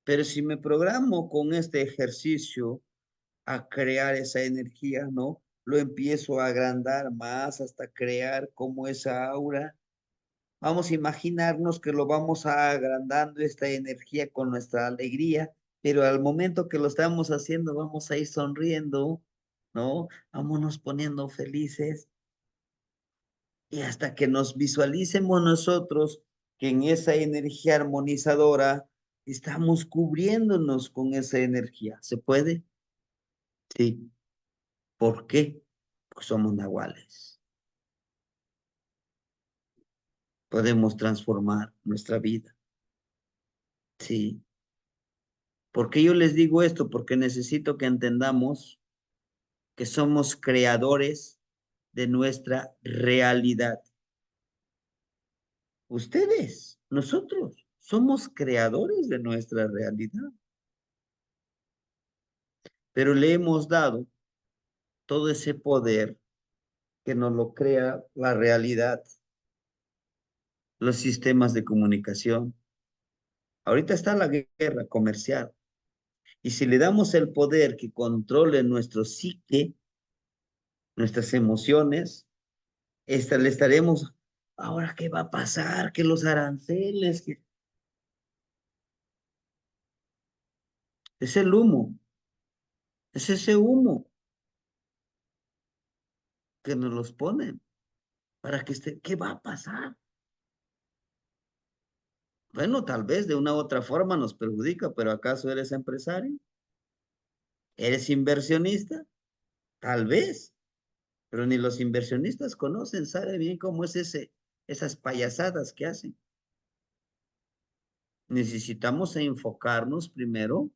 Pero si me programo con este ejercicio a crear esa energía, ¿no? Lo empiezo a agrandar más hasta crear como esa aura. Vamos a imaginarnos que lo vamos a agrandando esta energía con nuestra alegría, pero al momento que lo estamos haciendo vamos a ir sonriendo, ¿no? Vámonos poniendo felices y hasta que nos visualicemos nosotros que en esa energía armonizadora estamos cubriéndonos con esa energía. ¿Se puede? Sí. ¿Por qué? Pues somos nahuales. Podemos transformar nuestra vida. Sí. ¿Por qué yo les digo esto? Porque necesito que entendamos que somos creadores de nuestra realidad. Ustedes, nosotros, somos creadores de nuestra realidad. Pero le hemos dado todo ese poder que nos lo crea la realidad, los sistemas de comunicación. Ahorita está la guerra comercial. Y si le damos el poder que controle nuestro psique, nuestras emociones, le estaremos, ahora qué va a pasar, que los aranceles, que... Es el humo, es ese humo que nos los ponen para que esté, ¿qué va a pasar? Bueno, tal vez de una u otra forma nos perjudica, pero ¿acaso eres empresario? ¿Eres inversionista? Tal vez, pero ni los inversionistas conocen, saben bien cómo es esas payasadas que hacen. Necesitamos enfocarnos primero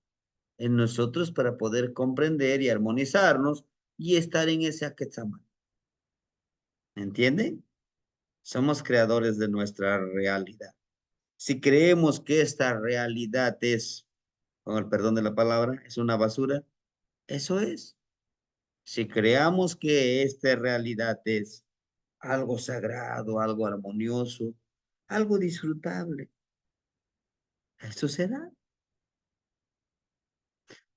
en nosotros para poder comprender y armonizarnos y estar en ese aquetzamán. ¿Entienden? Somos creadores de nuestra realidad. Si creemos que esta realidad es, con el perdón de la palabra, es una basura, eso es. Si creamos que esta realidad es algo sagrado, algo armonioso, algo disfrutable, eso será.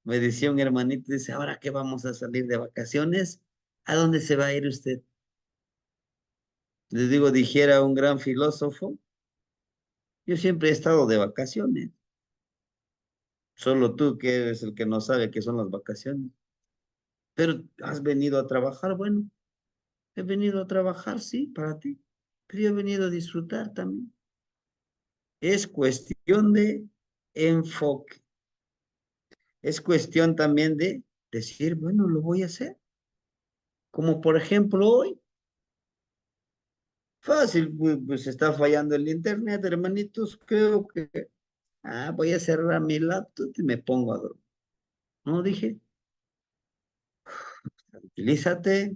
Me decía un hermanito, dice, ahora que vamos a salir de vacaciones, ¿a dónde se va a ir usted? Les digo, dijera un gran filósofo, yo siempre he estado de vacaciones. Solo tú que eres el que no sabe qué son las vacaciones. Pero has venido a trabajar, bueno, he venido a trabajar, sí, para ti, pero yo he venido a disfrutar también. Es cuestión de enfoque. Es cuestión también de decir, bueno, lo voy a hacer. Como por ejemplo hoy. Fácil, pues está fallando el internet, hermanitos. Creo que, voy a cerrar mi laptop y me pongo a dormir. No, dije, tranquilízate.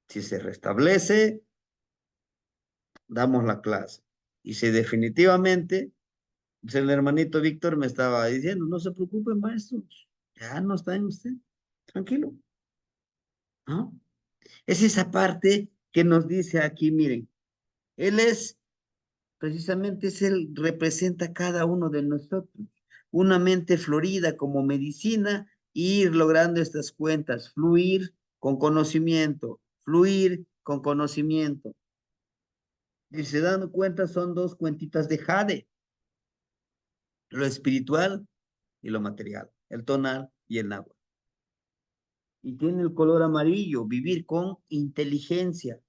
Si se restablece, damos la clase. Y si definitivamente, pues el hermanito Víctor me estaba diciendo, no se preocupe, maestros, ya no está en usted, tranquilo. ¿No? Es esa parte que nos dice aquí, miren, él es, precisamente es él, representa a cada uno de nosotros. Una mente florida como medicina, ir logrando estas cuentas, fluir con conocimiento, fluir con conocimiento. Y se dan cuenta, son dos cuentitas de jade, lo espiritual y lo material, el tonal y el náhuatl. Y tiene el color amarillo, vivir con inteligencia,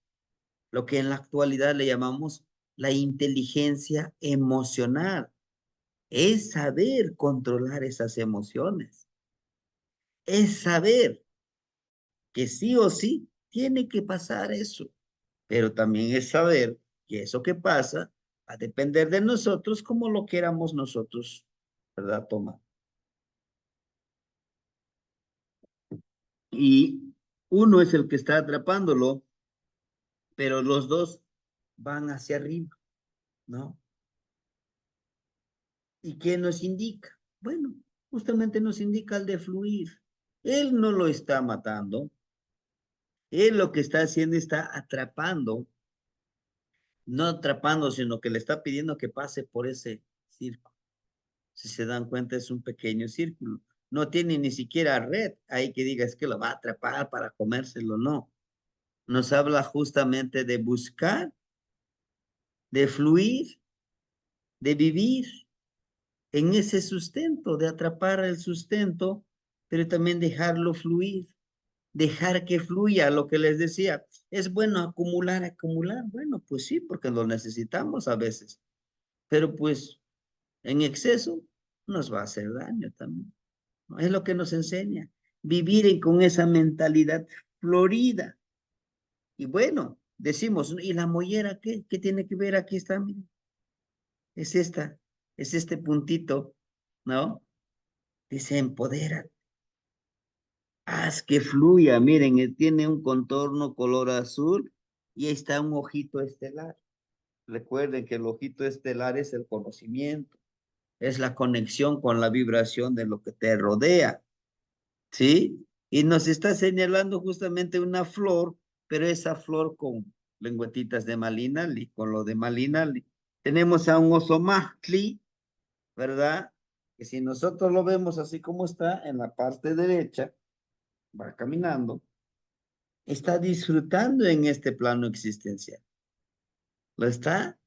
lo que en la actualidad le llamamos la inteligencia emocional. Es saber controlar esas emociones. Es saber que sí o sí tiene que pasar eso. Pero también es saber que eso que pasa va a depender de nosotros como lo queramos nosotros, ¿verdad, Tomás? Y uno es el que está atrapándolo, pero los dos van hacia arriba, ¿no? ¿Y qué nos indica? Bueno, justamente nos indica el de fluir. Él no lo está matando. Él lo que está haciendo está atrapando, no atrapando, sino que le está pidiendo que pase por ese círculo. Si se dan cuenta, es un pequeño círculo. No tiene ni siquiera red ahí que diga es que lo va a atrapar para comérselo, no. Nos habla justamente de buscar, de fluir, de vivir en ese sustento, de atrapar el sustento, pero también dejarlo fluir, dejar que fluya, lo que les decía. Es bueno acumular, acumular. Bueno, pues sí, porque lo necesitamos a veces, pero pues en exceso nos va a hacer daño también. ¿No? Es lo que nos enseña, vivir con esa mentalidad florida. Y bueno, decimos, ¿y la mollera qué? ¿Qué tiene que ver? Aquí está, miren. Es este puntito, ¿no? Dice, empodérate. Haz que fluya. Miren, tiene un contorno color azul y ahí está un ojito estelar. Recuerden que el ojito estelar es el conocimiento, es la conexión con la vibración de lo que te rodea, ¿sí? Y nos está señalando justamente una flor, pero esa flor con lengüetitas de Malinali, con lo de Malinali. Tenemos a un oso Mahtli, ¿verdad? Que si nosotros lo vemos así como está, en la parte derecha, va caminando, está disfrutando en este plano existencial. ¿Lo está?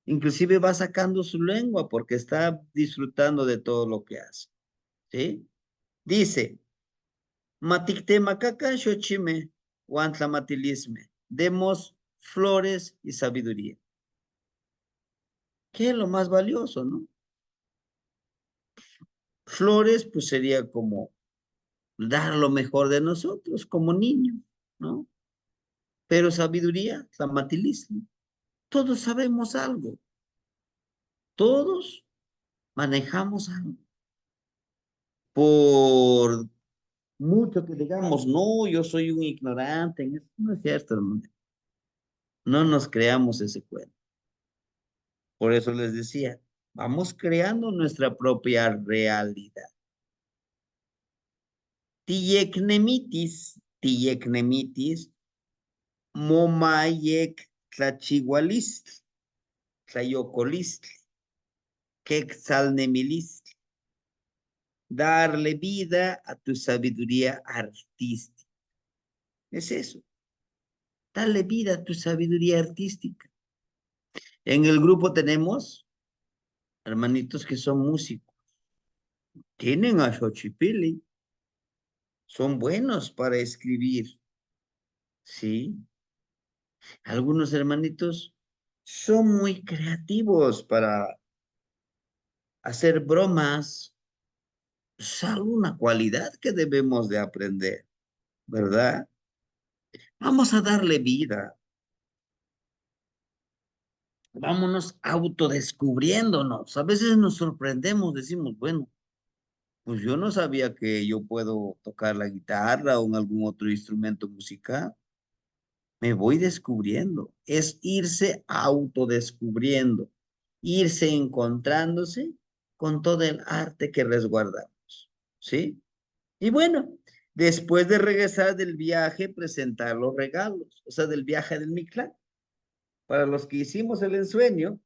Inclusive va sacando su lengua porque está disfrutando de todo lo que hace. ¿Sí? Dice, Matikte macaca xochime, matilisme. Demos flores y sabiduría. ¿Qué es lo más valioso, no? Flores, pues sería como dar lo mejor de nosotros como niños, ¿no? Pero sabiduría, matilisme. Todos sabemos algo. Todos manejamos algo. Por mucho que digamos, no, yo soy un ignorante, no es cierto, hermano. No nos creamos ese cuento. Por eso les decía, vamos creando nuestra propia realidad. Tiyeknemitis, momayek tlachihualistli, tlayocolistli, quexalnemilistli. Darle vida a tu sabiduría artística. Es eso. Darle vida a tu sabiduría artística. En el grupo tenemos hermanitos que son músicos. Tienen a Xochipilli. Son buenos para escribir. ¿Sí? Algunos hermanitos son muy creativos para hacer bromas. Es alguna cualidad que debemos de aprender, ¿verdad? Vamos a darle vida. Vámonos autodescubriéndonos. A veces nos sorprendemos, decimos, bueno, pues yo no sabía que yo puedo tocar la guitarra o en algún otro instrumento musical. Me voy descubriendo. Es irse autodescubriendo, irse encontrándose con todo el arte que resguardamos. ¿Sí? Y bueno, después de regresar del viaje, presentar los regalos, o sea, del viaje del Mictlán. Para los que hicimos el ensueño,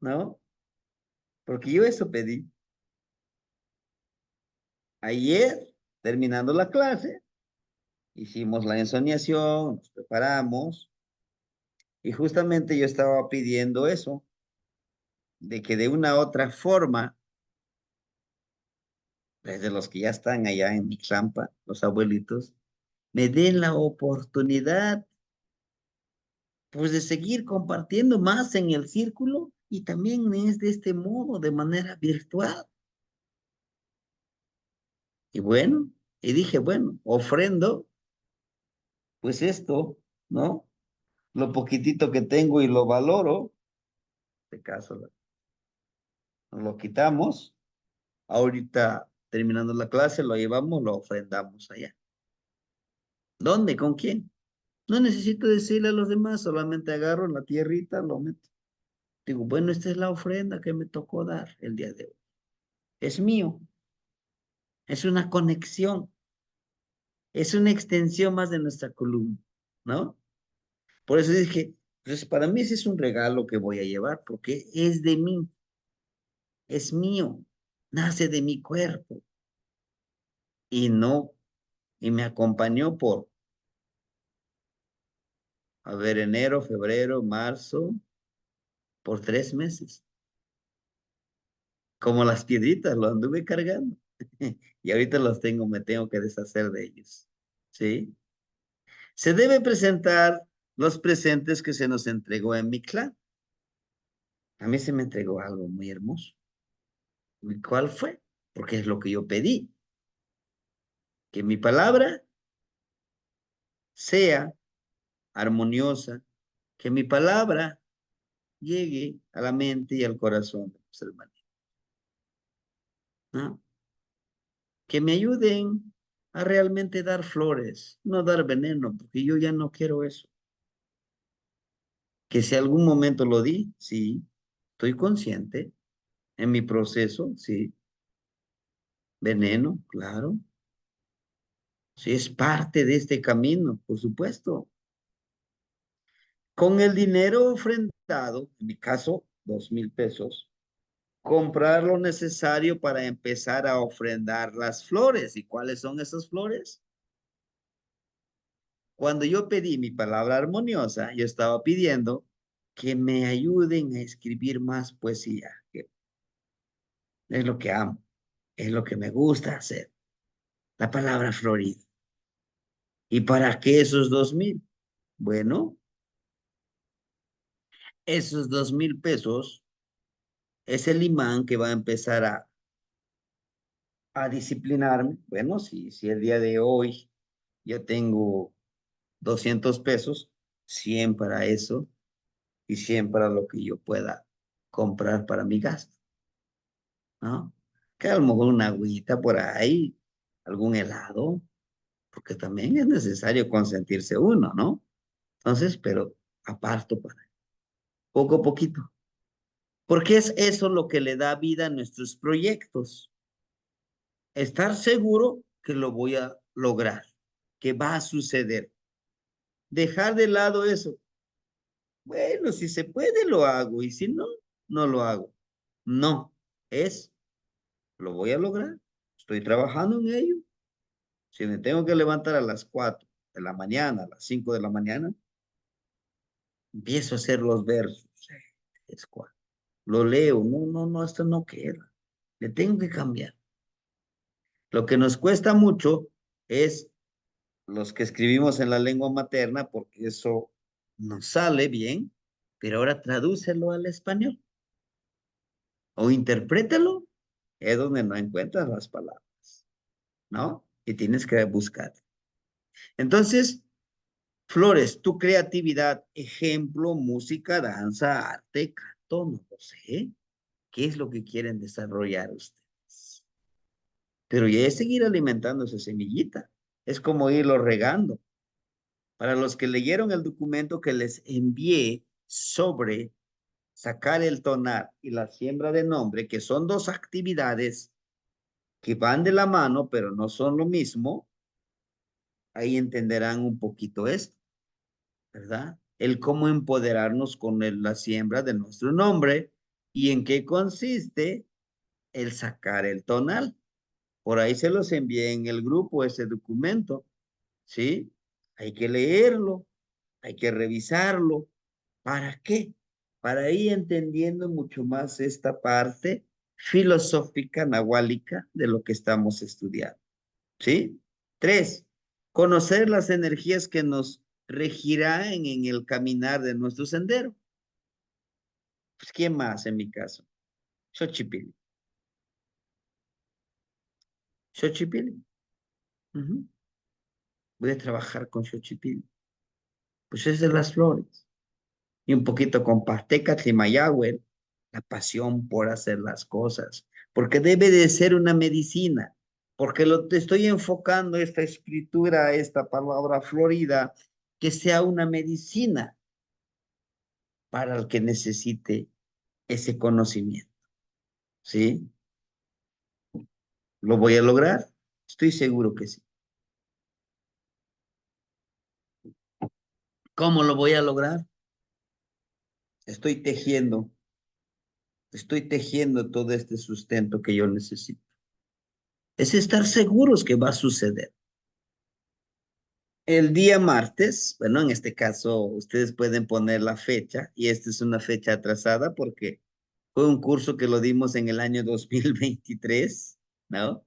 ¿no? Porque yo eso pedí. Ayer, terminando la clase, hicimos la ensoñación, nos preparamos, y justamente yo estaba pidiendo eso, de que de una u otra forma, desde los que ya están allá en Mixlampa, los abuelitos, me den la oportunidad, pues, de seguir compartiendo más en el círculo y también es de este modo, de manera virtual. Y bueno, y dije, bueno, ofrendo, pues esto, ¿no? Lo poquitito que tengo y lo valoro, en este caso, lo quitamos. Ahorita, terminando la clase, lo llevamos, lo ofrendamos allá. ¿Dónde? ¿Con quién? No necesito decirle a los demás, solamente agarro en la tierrita, lo meto. Digo, bueno, esta es la ofrenda que me tocó dar el día de hoy. Es mío. Es una conexión. Es una extensión más de nuestra columna, ¿no? Por eso dije, pues para mí ese es un regalo que voy a llevar, porque es de mí. Es mío. Nace de mi cuerpo. Y no, y me acompañó por, a ver, enero, febrero, marzo, por 3 meses. Como las piedritas, lo anduve cargando. Y ahorita los tengo, me tengo que deshacer de ellos. ¿Sí? Se debe presentar los presentes que se nos entregó en mi clan. A mí se me entregó algo muy hermoso. ¿Y cuál fue? Porque es lo que yo pedí. Que mi palabra sea armoniosa, que mi palabra llegue a la mente y al corazón de los hermanos. ¿No? que me ayuden a realmente dar flores, no dar veneno, porque yo ya no quiero eso. Que si algún momento lo di, sí, estoy consciente en mi proceso, sí. Veneno, claro. Sí, es parte de este camino, por supuesto. Con el dinero ofrendado, en mi caso, 2,000 pesos, comprar lo necesario para empezar a ofrendar las flores. ¿Y cuáles son esas flores? Cuando yo pedí mi palabra armoniosa, yo estaba pidiendo que me ayuden a escribir más poesía, que es lo que amo, es lo que me gusta hacer, la palabra florida. ¿Y para qué esos 2,000? Bueno, esos 2,000 pesos es el imán que va a empezar a disciplinarme. Bueno, si el día de hoy yo tengo 200 pesos, 100 para eso y 100 para lo que yo pueda comprar para mi gasto, ¿no? Que a lo mejor una agüita por ahí, algún helado, porque también es necesario consentirse uno, ¿no? Entonces, pero aparto para poco a poquito. Porque es eso lo que le da vida a nuestros proyectos. Estar seguro que lo voy a lograr, que va a suceder. Dejar de lado eso. Bueno, si se puede, lo hago. Y si no, no lo hago. No, lo voy a lograr. Estoy trabajando en ello. Si me tengo que levantar a las 4 de la mañana, a las 5 de la mañana, empiezo a hacer los versos. Es cual. Lo leo. No, esto no queda. Le tengo que cambiar. Lo que nos cuesta mucho es los que escribimos en la lengua materna, porque eso nos sale bien, pero ahora tradúcelo al español o interprétalo, es donde no encuentras las palabras, ¿no? Y tienes que buscar. Entonces, Flores, tu creatividad, ejemplo, música, danza, arte, canto, no lo sé. ¿Qué es lo que quieren desarrollar ustedes? Pero ya es seguir alimentando esa semillita. Es como irlo regando. Para los que leyeron el documento que les envié sobre sacar el tonal y la siembra de nombre, que son dos actividades que van de la mano, pero no son lo mismo, ahí entenderán un poquito esto, ¿verdad? El cómo empoderarnos con la siembra de nuestro nombre y en qué consiste el sacar el tonal. Por ahí se los envié en el grupo ese documento, ¿sí? Hay que leerlo, hay que revisarlo. ¿Para qué? Para ir entendiendo mucho más esta parte filosófica nahuálica de lo que estamos estudiando. ¿Sí? 3, conocer las energías que nos regirán en el caminar de nuestro sendero. Pues, ¿quién más en mi caso? Xochipilli. Xochipilli. Voy a trabajar con Xochipilli. Pues es de las flores. Y un poquito con Pastecatl y Mayagüel, la pasión por hacer las cosas, porque debe de ser una medicina, porque te estoy enfocando esta escritura, esta palabra florida, que sea una medicina para el que necesite ese conocimiento, ¿sí? ¿Lo voy a lograr? Estoy seguro que sí. ¿Cómo lo voy a lograr? Estoy tejiendo todo este sustento que yo necesito. Es estar seguros que va a suceder. El día martes, bueno, en este caso ustedes pueden poner la fecha y esta es una fecha atrasada porque fue un curso que lo dimos en el año 2023, ¿no?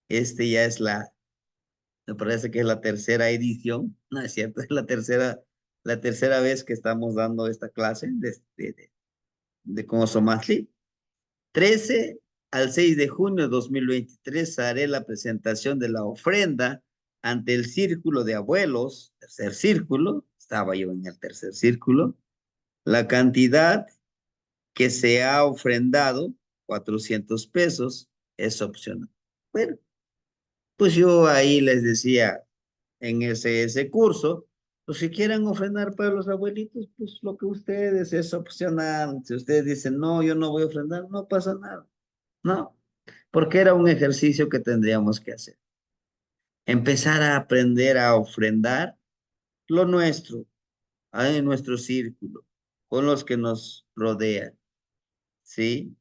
Este ya es me parece que es la tercera edición, ¿no es cierto? Es la tercera vez que estamos dando esta clase de Consomatli. 13 al 6 de junio de 2023 haré la presentación de la ofrenda ante el círculo de abuelos, tercer círculo, estaba yo en el tercer círculo, la cantidad que se ha ofrendado, 400 pesos, es opcional. Bueno, Pues yo ahí les decía en ese curso, pues si quieren ofrendar para los abuelitos, pues lo que ustedes es opcional. Si ustedes dicen, no, yo no voy a ofrendar, no pasa nada. No, porque era un ejercicio que tendríamos que hacer. Empezar a aprender a ofrendar lo nuestro, en nuestro círculo, con los que nos rodean, ¿sí?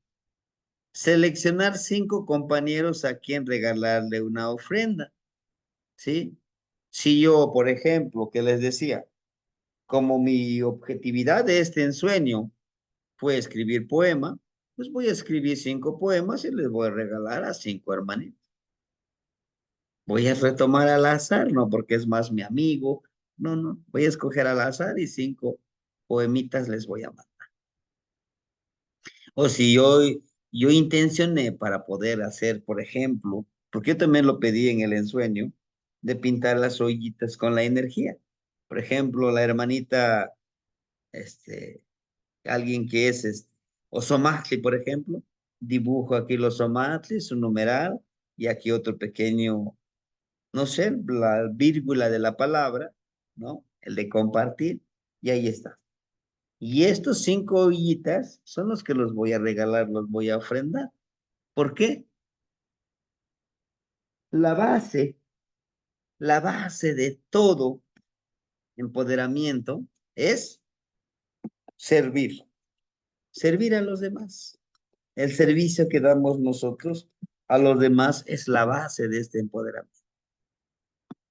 Seleccionar 5 compañeros a quien regalarle una ofrenda, ¿sí? Si yo, por ejemplo, que les decía, como mi objetividad de este ensueño fue escribir poema, pues voy a escribir 5 poemas y les voy a regalar a 5 hermanitos. Voy a retomar al azar, no porque es más mi amigo, no, voy a escoger al azar y 5 poemitas les voy a mandar. O si yo intencioné para poder hacer, por ejemplo, porque yo también lo pedí en el ensueño, de pintar las ollitas con la energía. Por ejemplo, la hermanita, alguien que es Osomatli, por ejemplo, dibujo aquí los Osomatli, su numeral, y aquí otro pequeño, no sé, la vírgula de la palabra, ¿no? El de compartir, y ahí está. Y estos 5 ollitas son los que los voy a regalar, los voy a ofrendar. ¿Por qué? La base, la base de todo empoderamiento es servir, servir a los demás. El servicio que damos nosotros a los demás es la base de este empoderamiento.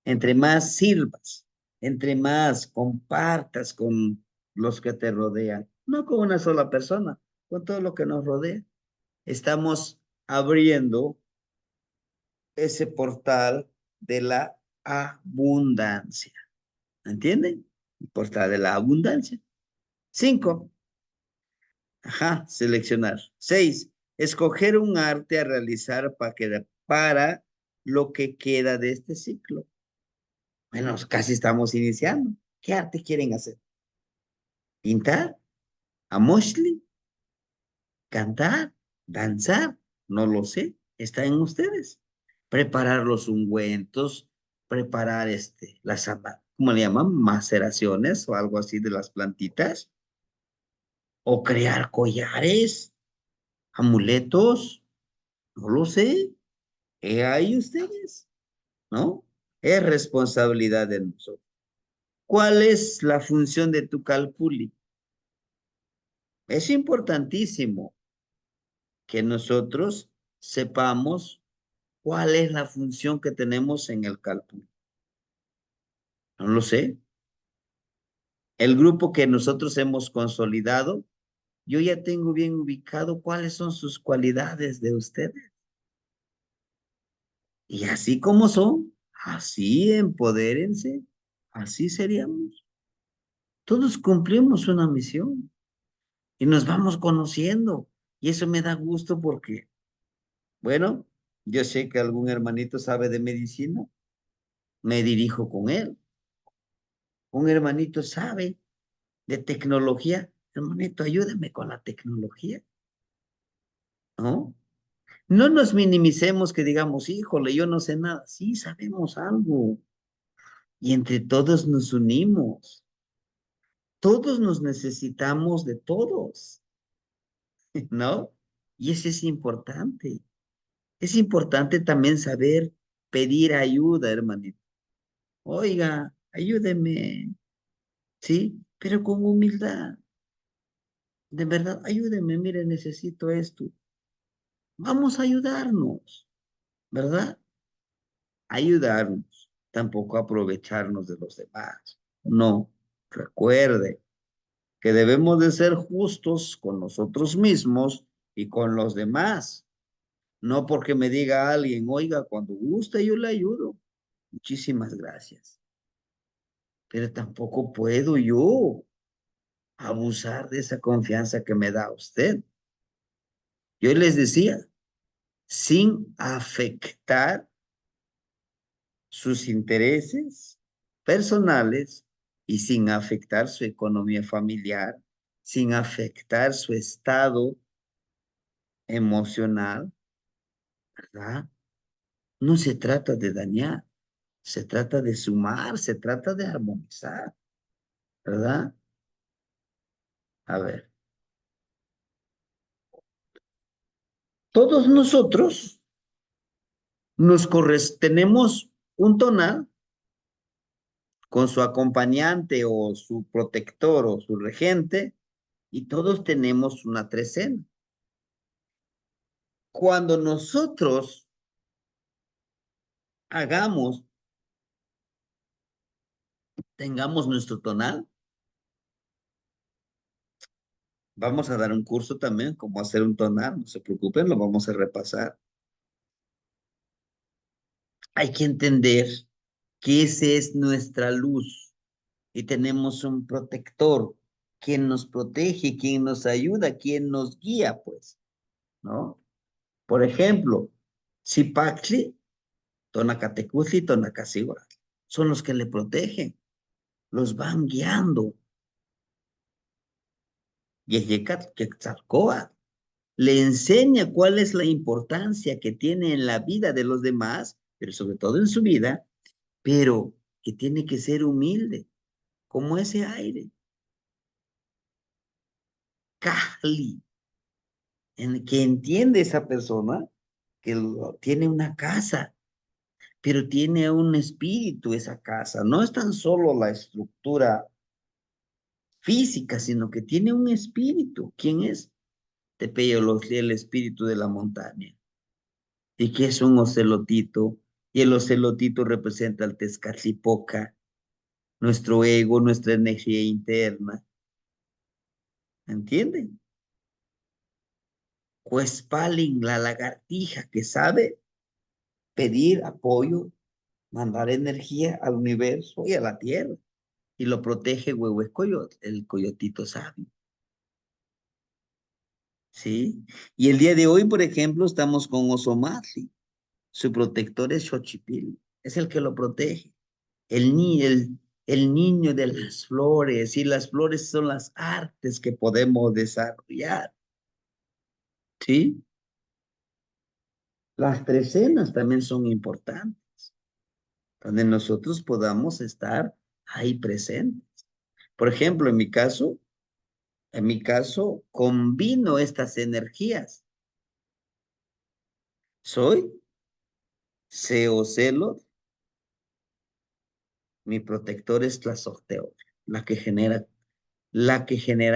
Entre más sirvas, entre más compartas con los que te rodean, no con una sola persona, con todo lo que nos rodea, estamos abriendo ese portal de la abundancia. ¿Entienden? El portal de la abundancia. 5. Seleccionar. 6. Escoger un arte a realizar para lo que queda de este ciclo. Bueno, casi estamos iniciando. ¿Qué arte quieren hacer? ¿Pintar? ¿Amoshli? ¿Cantar? ¿Danzar? No lo sé. Está en ustedes. Preparar los ungüentos, preparar las, ¿cómo le llaman? Maceraciones o algo así de las plantitas. O crear collares, amuletos, no lo sé. Ahí ustedes, ¿no? Es responsabilidad de nosotros. ¿Cuál es la función de tu calculi? Es importantísimo que nosotros sepamos cuál es la función que tenemos en el cálculo. No lo sé. El grupo que nosotros hemos consolidado, yo ya tengo bien ubicado cuáles son sus cualidades de ustedes. Y así como son, así empodérense, así seríamos. Todos cumplimos una misión y nos vamos conociendo. Y eso me da gusto porque, bueno, yo sé que algún hermanito sabe de medicina, me dirijo con él. Un hermanito sabe de tecnología, hermanito, ayúdame con la tecnología, ¿no? No nos minimicemos que digamos, híjole, yo no sé nada. Sí, sabemos algo. Y entre todos nos unimos. Todos nos necesitamos de todos, ¿no? Y eso es importante. Es importante también saber pedir ayuda, hermanito. Oiga, ayúdeme, ¿sí? Pero con humildad. De verdad, ayúdeme, mire, necesito esto. Vamos a ayudarnos, ¿verdad? Ayudarnos, tampoco aprovecharnos de los demás. No, recuerde que debemos de ser justos con nosotros mismos y con los demás. No porque me diga alguien, oiga, cuando guste yo le ayudo. Muchísimas gracias. Pero tampoco puedo yo abusar de esa confianza que me da usted. Yo les decía, sin afectar sus intereses personales y sin afectar su economía familiar, sin afectar su estado emocional, ¿verdad? No se trata de dañar, se trata de sumar, se trata de armonizar, ¿verdad? A ver. Todos nosotros tenemos un tonal con su acompañante o su protector o su regente, y todos tenemos una trecena. Cuando nosotros tengamos nuestro tonal, vamos a dar un curso también, cómo hacer un tonal, no se preocupen, lo vamos a repasar. Hay que entender que esa es nuestra luz y tenemos un protector, quien nos protege, quien nos ayuda, quien nos guía, pues, ¿no? Por ejemplo, Zipaxli, Tonacatecuhtli, Tonacasihuatl, son los que le protegen, los van guiando. Yeyecat, Quetzalcóatl, le enseña cuál es la importancia que tiene en la vida de los demás, pero sobre todo en su vida, pero que tiene que ser humilde, como ese aire. Cali, en que entiende esa persona que tiene una casa, pero tiene un espíritu esa casa. No es tan solo la estructura física, sino que tiene un espíritu. ¿Quién es? Tepeyolotli, el espíritu de la montaña. ¿Y qué es un ocelotito? Y el ocelotito representa al Tezcatlipoca, nuestro ego, nuestra energía interna. ¿Entienden? Cuespalin, la lagartija que sabe pedir apoyo, mandar energía al universo y a la tierra. Y lo protege Huehuecoyot, el coyotito sabio. ¿Sí? Y el día de hoy, por ejemplo, estamos con Ozomatli. Su protector es Xochipil, es el que lo protege. El niño de las flores, y las flores son las artes que podemos desarrollar. ¿Sí? Las trecenas también son importantes, donde nosotros podamos estar ahí presentes. Por ejemplo, en mi caso, combino estas energías. Soy Celo, mi protector es la sorteo, la que genera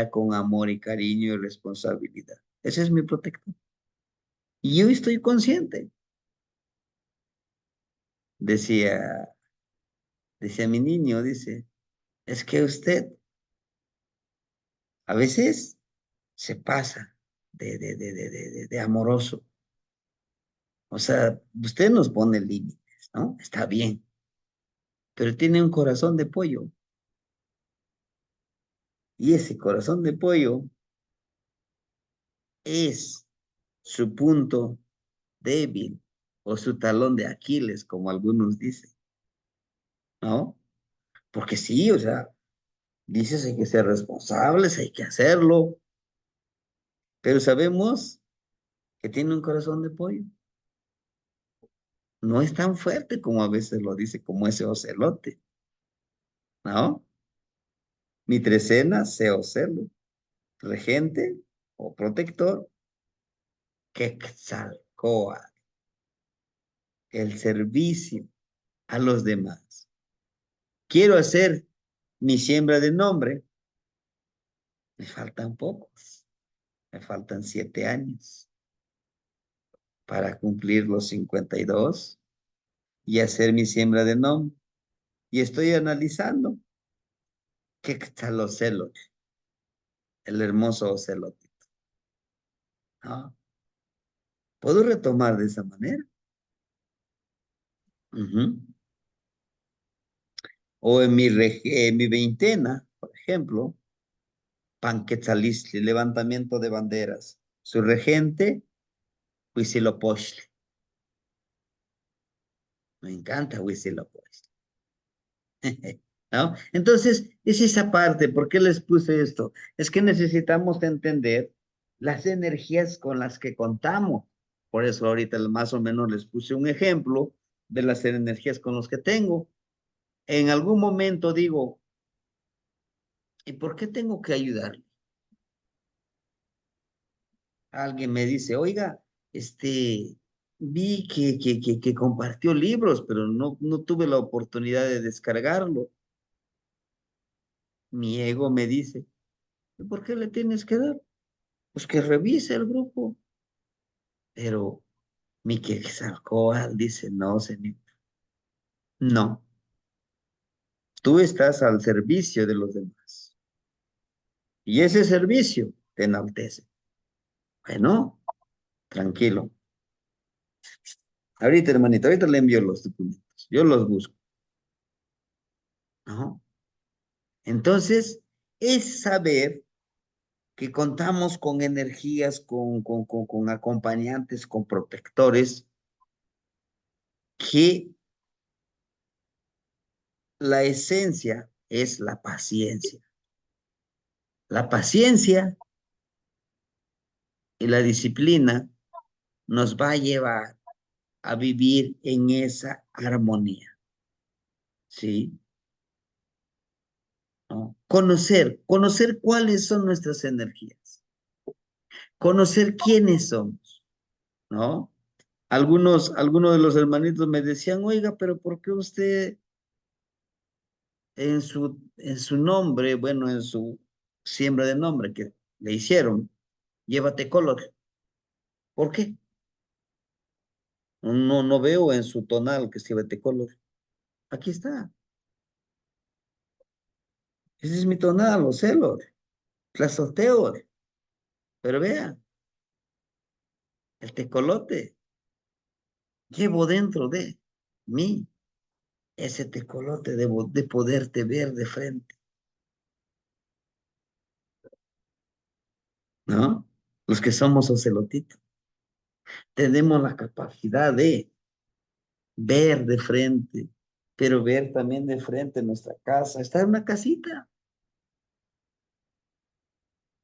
con amor y cariño y responsabilidad. Ese es mi protector. Y yo estoy consciente. Decía mi niño, dice, es que usted a veces se pasa de amoroso. O sea, usted nos pone límites, ¿no? Está bien, pero tiene un corazón de pollo. Y ese corazón de pollo es su punto débil o su talón de Aquiles, como algunos dicen, ¿no? Porque sí, o sea, dices hay que ser responsables, hay que hacerlo, pero sabemos que tiene un corazón de pollo. No es tan fuerte como a veces lo dice, como ese ocelote, ¿no? Mi trecena, se ocelo, regente o protector, Quetzalcóatl, el servicio a los demás. Quiero hacer mi siembra de nombre, me faltan pocos, me faltan 7 años para cumplir los 52 y hacer mi siembra de nombre. Y estoy analizando Quetzalocélote, el hermoso ocelote. ¿No? ¿Puedo retomar de esa manera? O en mi veintena, por ejemplo, Panquetzalistli, levantamiento de banderas. Su regente, Huitzilopochtli. Me encanta Huitzilopochtli. ¿No? Entonces, es esa parte. ¿Por qué les puse esto? Es que necesitamos entender las energías con las que contamos. Por eso ahorita más o menos les puse un ejemplo de las energías con los que tengo. En algún momento digo, ¿y por qué tengo que ayudarle? Alguien me dice, oiga, vi que compartió libros, pero no tuve la oportunidad de descargarlo. Mi ego me dice, ¿y por qué le tienes que dar? Pues que revise el grupo. Pero mi Quetzalcóatl dice, no, señor, no. Tú estás al servicio de los demás. Y ese servicio te enaltece. Bueno, tranquilo. Ahorita, hermanito, ahorita le envío los documentos. Yo los busco. ¿No? Entonces, es saber que contamos con energías, con acompañantes, con protectores, que la esencia es la paciencia. La paciencia y la disciplina nos va a llevar a vivir en esa armonía. ¿Sí? ¿No? Conocer cuáles son nuestras energías. Conocer quiénes somos, ¿no? Algunos de los hermanitos me decían, oiga, pero ¿por qué usted en su nombre, bueno, en su siembra de nombre que le hicieron, llévate color? ¿Por qué? No veo en su tonal que llévate color. Aquí está. Ese es mi tonal, o celor, tlazoteor. Pero vea, el tecolote, llevo dentro de mí ese tecolote de poderte ver de frente, ¿no? Los que somos ocelotitos, tenemos la capacidad de ver de frente, pero ver también de frente nuestra casa. Está en una casita.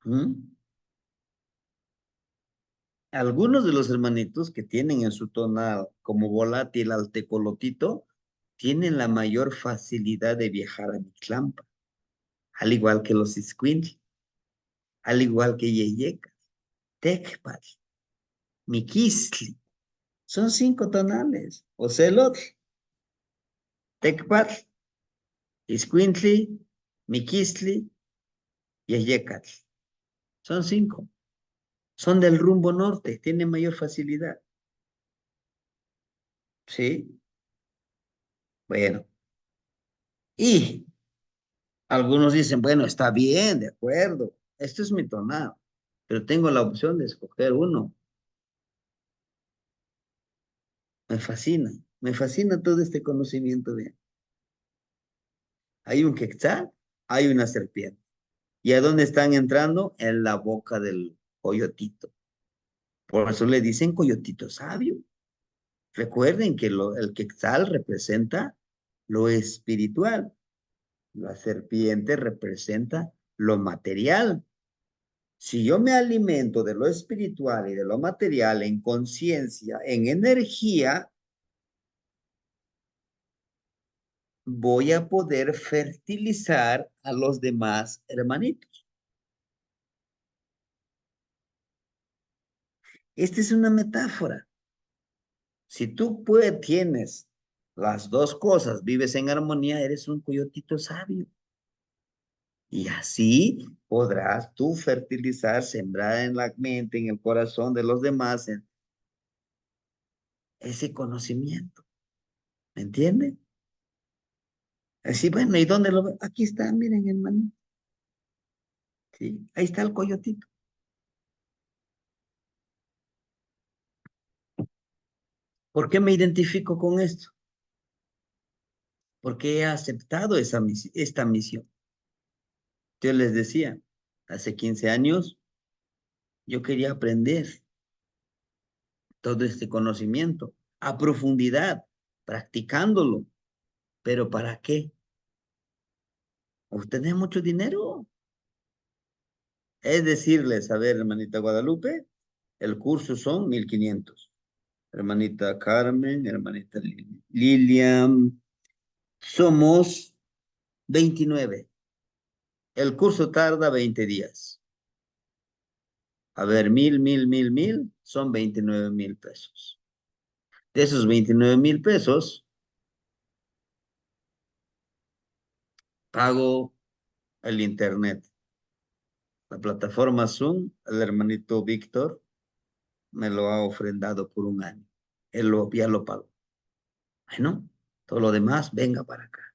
¿Mm? Algunos de los hermanitos que tienen en su tonal como volátil al tecolotito, tienen la mayor facilidad de viajar a Mixlampa, al igual que los Iscuintli, al igual que Yeyecas, Tecpat, Miquistli. Son 5 tonales. Ocelot, Tecpat, Iscuintli, Miquistli, Yeyecatl. Son 5. Son del rumbo norte, tienen mayor facilidad. ¿Sí? Bueno. Y algunos dicen, bueno, está bien, de acuerdo. Esto es mi tonal, pero tengo la opción de escoger uno. Me fascina todo este conocimiento. Bien. Hay un quetzal, hay una serpiente. ¿Y a dónde están entrando? En la boca del coyotito. Por eso le dicen coyotito sabio. Recuerden que el quetzal representa lo espiritual. La serpiente representa lo material. Si yo me alimento de lo espiritual y de lo material en conciencia, en energía, voy a poder fertilizar a los demás hermanitos. Esta es una metáfora. Si tú tienes las dos cosas, vives en armonía, eres un coyotito sabio. Y así podrás tú fertilizar, sembrar en la mente, en el corazón de los demás, ese conocimiento. ¿Me entienden? Así, bueno, ¿y dónde lo veo? Aquí está, miren, hermano. Sí, ahí está el coyotito. ¿Por qué me identifico con esto? Porque he aceptado esta misión. Yo les decía, hace 15 años, yo quería aprender todo este conocimiento a profundidad, practicándolo. ¿Pero para qué? ¿Obtener mucho dinero? Es decirles, a ver, hermanita Guadalupe, el curso son 1,500. hermanita Carmen, hermanita Lilian. Somos 29. El curso tarda 20 días. A ver, 1000 son 29,000 pesos. De esos 29,000 pesos, pago el internet. La plataforma Zoom, el hermanito Víctor me lo ha ofrendado por un año. Él ya lo pagó. Bueno, todo lo demás, venga para acá.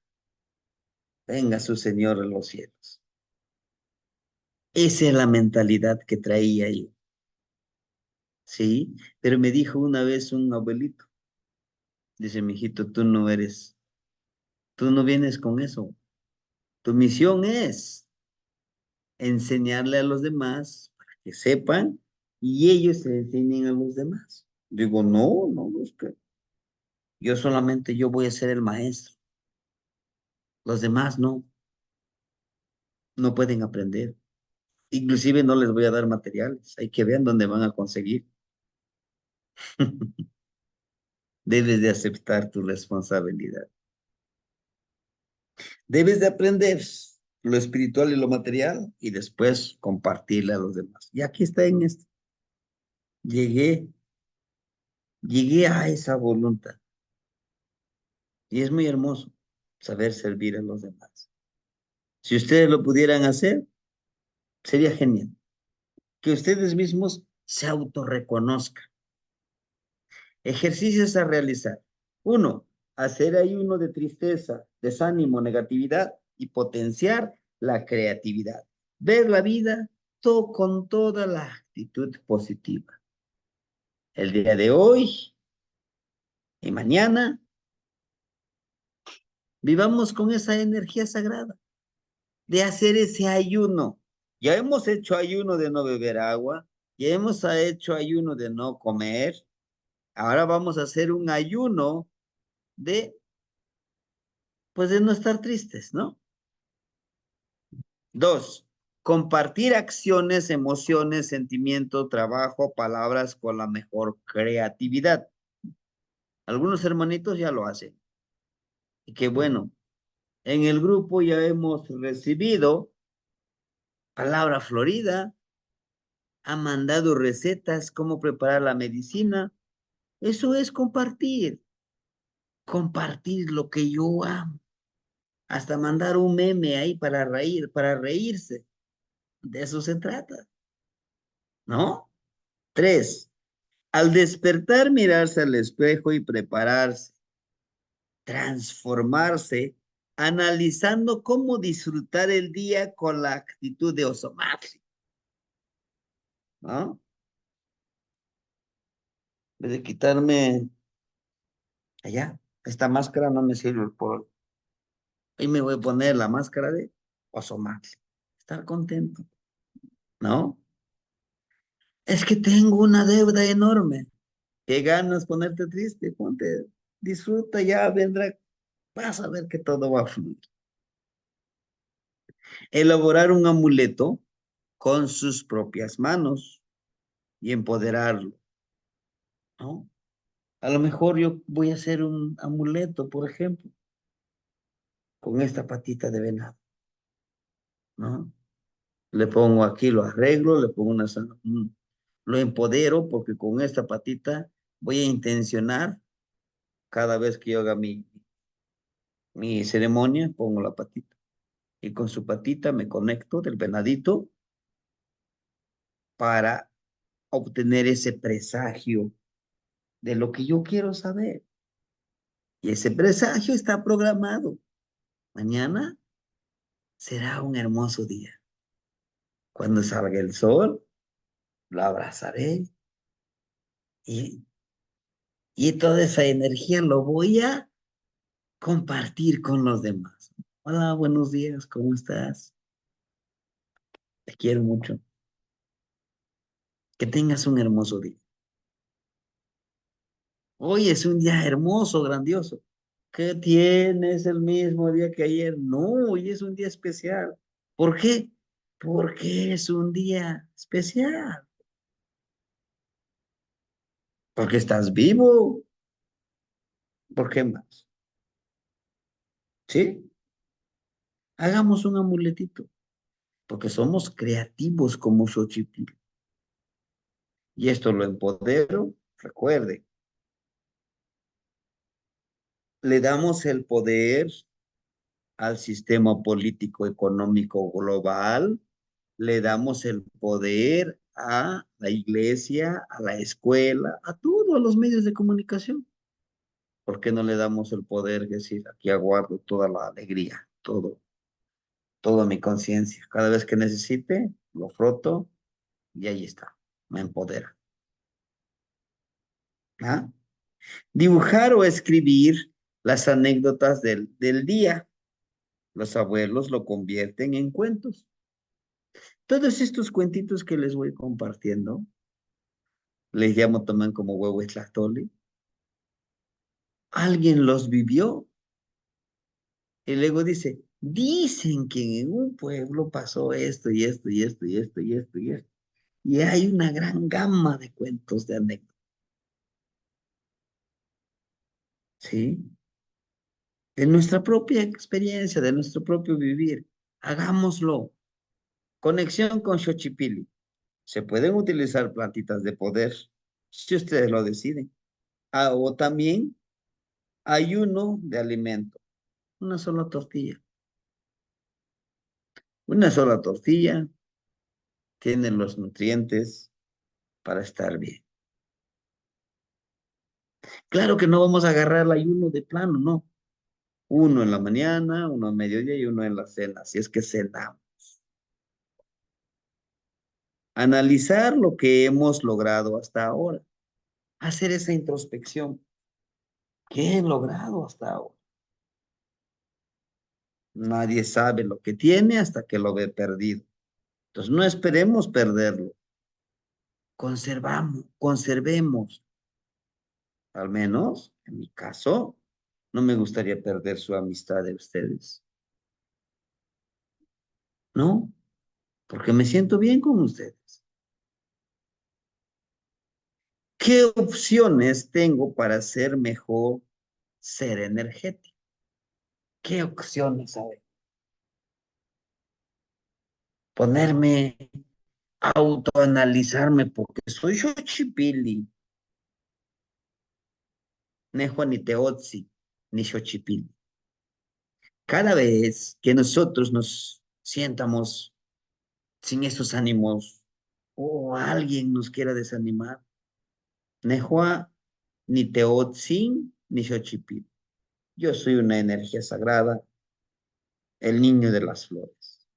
Venga su Señor en los cielos. Esa es la mentalidad que traía yo. Sí, pero me dijo una vez un abuelito. Dice, mijito, tú no vienes con eso. Tu misión es enseñarle a los demás para que sepan y ellos se enseñen a los demás. Digo, no, es que yo voy a ser el maestro. Los demás no pueden aprender. Inclusive no les voy a dar materiales. Hay que ver dónde van a conseguir. Debes de aceptar tu responsabilidad. Debes de aprender lo espiritual y lo material y después compartirle a los demás. Y aquí está en esto. Llegué a esa voluntad. Y es muy hermoso saber servir a los demás. Si ustedes lo pudieran hacer, sería genial. Que ustedes mismos se autorreconozcan. Ejercicios a realizar. 1, hacer ayuno de tristeza, desánimo, negatividad y potenciar la creatividad. Ver la vida con toda la actitud positiva. El día de hoy y mañana, vivamos con esa energía sagrada de hacer ese ayuno. Ya hemos hecho ayuno de no beber agua, ya hemos hecho ayuno de no comer. Ahora vamos a hacer un ayuno de no estar tristes, ¿no? 2, compartir acciones, emociones, sentimientos, trabajo, palabras con la mejor creatividad. Algunos hermanitos ya lo hacen. Y qué bueno. En el grupo ya hemos recibido palabra florida, ha mandado recetas, cómo preparar la medicina. Eso es compartir lo que yo amo. Hasta mandar un meme ahí para reírse. De eso se trata, ¿no? 3, al despertar, mirarse al espejo y prepararse, transformarse, analizando cómo disfrutar el día con la actitud de Osomatli, ¿no? En vez de quitarme allá, esta máscara no me sirve por hoy me voy a poner la máscara de Osomatli. Estar contento, ¿no? Es que tengo una deuda enorme. Qué ganas ponerte triste, ponte, disfruta, ya vendrá, vas a ver que todo va a fluir. Elaborar un amuleto con sus propias manos y empoderarlo, ¿no? A lo mejor yo voy a hacer un amuleto, por ejemplo, con esta patita de venado, ¿no? Le pongo aquí, lo arreglo, le pongo lo empodero porque con esta patita voy a intencionar cada vez que yo haga mi ceremonia, pongo la patita. Y con su patita me conecto del venadito para obtener ese presagio de lo que yo quiero saber. Y ese presagio está programado. Mañana será un hermoso día. Cuando salga el sol, lo abrazaré y toda esa energía lo voy a compartir con los demás. Hola, buenos días, ¿cómo estás? Te quiero mucho. Que tengas un hermoso día. Hoy es un día hermoso, grandioso. ¿Qué tienes el mismo día que ayer? No, hoy es un día especial. ¿Por qué? Porque es un día especial. Porque estás vivo. ¿Por qué más? ¿Sí? Hagamos un amuletito, porque somos creativos como Xochipilli. Y esto lo empodero, recuerde, le damos el poder al sistema político económico global, le damos el poder a la iglesia, a la escuela, a todos los medios de comunicación. ¿Por qué no le damos el poder? Es decir, aquí aguardo toda la alegría, toda mi conciencia. Cada vez que necesite, lo froto y ahí está, me empodera. ¿Ah? Dibujar o escribir las anécdotas del día. Los abuelos lo convierten en cuentos. Todos estos cuentitos que les voy compartiendo, les llamo también como huevo tlachtoli. Alguien los vivió y luego dice, dicen que en un pueblo pasó esto y esto y esto y esto y esto y esto. Y hay una gran gama de cuentos, de anécdotas. ¿Sí? De nuestra propia experiencia, de nuestro propio vivir. Hagámoslo. Conexión con Xochipilli. Se pueden utilizar plantitas de poder si ustedes lo deciden. Ah, o también ayuno de alimento. Una sola tortilla. Una sola tortilla tiene los nutrientes para estar bien. Claro que no vamos a agarrar el ayuno de plano, no. Uno en la mañana, uno a mediodía y uno en la cena, si es que cenamos. Analizar lo que hemos logrado hasta ahora. Hacer esa introspección. ¿Qué he logrado hasta ahora? Nadie sabe lo que tiene hasta que lo ve perdido. Entonces no esperemos perderlo. Conservemos. Al menos, en mi caso, no me gustaría perder su amistad de ustedes. ¿No? Porque me siento bien con ustedes. ¿Qué opciones tengo para ser mejor ser energético? ¿Qué opciones hay? Ponerme, autoanalizarme porque soy Xochipilli. Nejo ni Teotzi, ni Xochipilli. Cada vez que nosotros nos sientamos sin esos ánimos o alguien nos quiera desanimar, Nehua ni Teotzin ni Xochipilli. Yo soy una energía sagrada, el niño de las flores.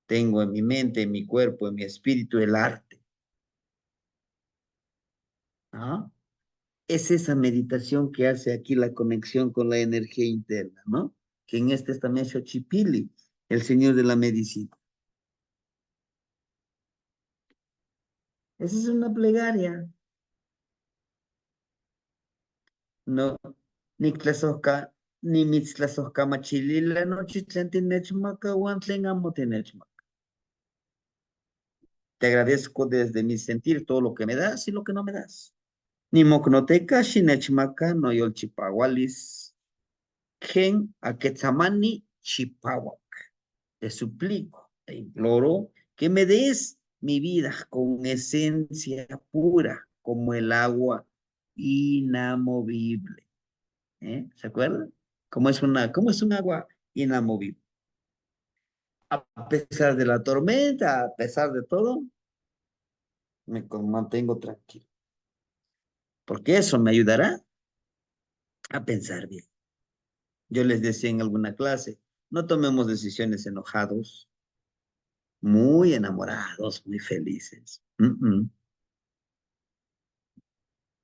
Tengo en mi mente, en mi cuerpo, en mi espíritu el arte. ¿Ah? Es esa meditación que hace aquí la conexión con la energía interna, ¿no? Que en este es también Xochipilli, el señor de la medicina. Esa es una plegaria. No, ni tlasohka, ni mitztlasohka machilila, no chitlen tinechmaca, uantlen amo tinechmaca. Te agradezco desde mi sentir todo lo que me das y lo que no me das. Ni mocnoteca, shinechmaca, no yolchipahualis, gen aquetzamani chipawak. Te suplico, te imploro que me des mi vida con esencia pura, como el agua inamovible. ¿Se acuerdan? ¿Cómo es un agua inamovible? A pesar de la tormenta, a pesar de todo, me mantengo tranquilo. Porque eso me ayudará a pensar bien. Yo les decía en alguna clase, no tomemos decisiones enojados, muy enamorados, muy felices.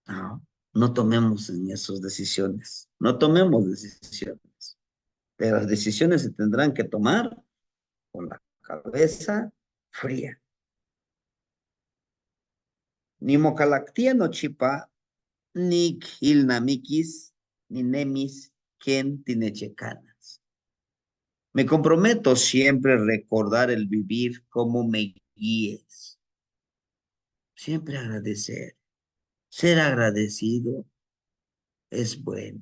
No, no tomemos en esas decisiones. No tomemos decisiones. Pero las decisiones se tendrán que tomar con la cabeza fría. Ni mocalactía no chipa, ni ilnamikis, ni nemis, quien tinechecanas. Me comprometo siempre a recordar el vivir como me guíes. Siempre agradecer. Ser agradecido es bueno.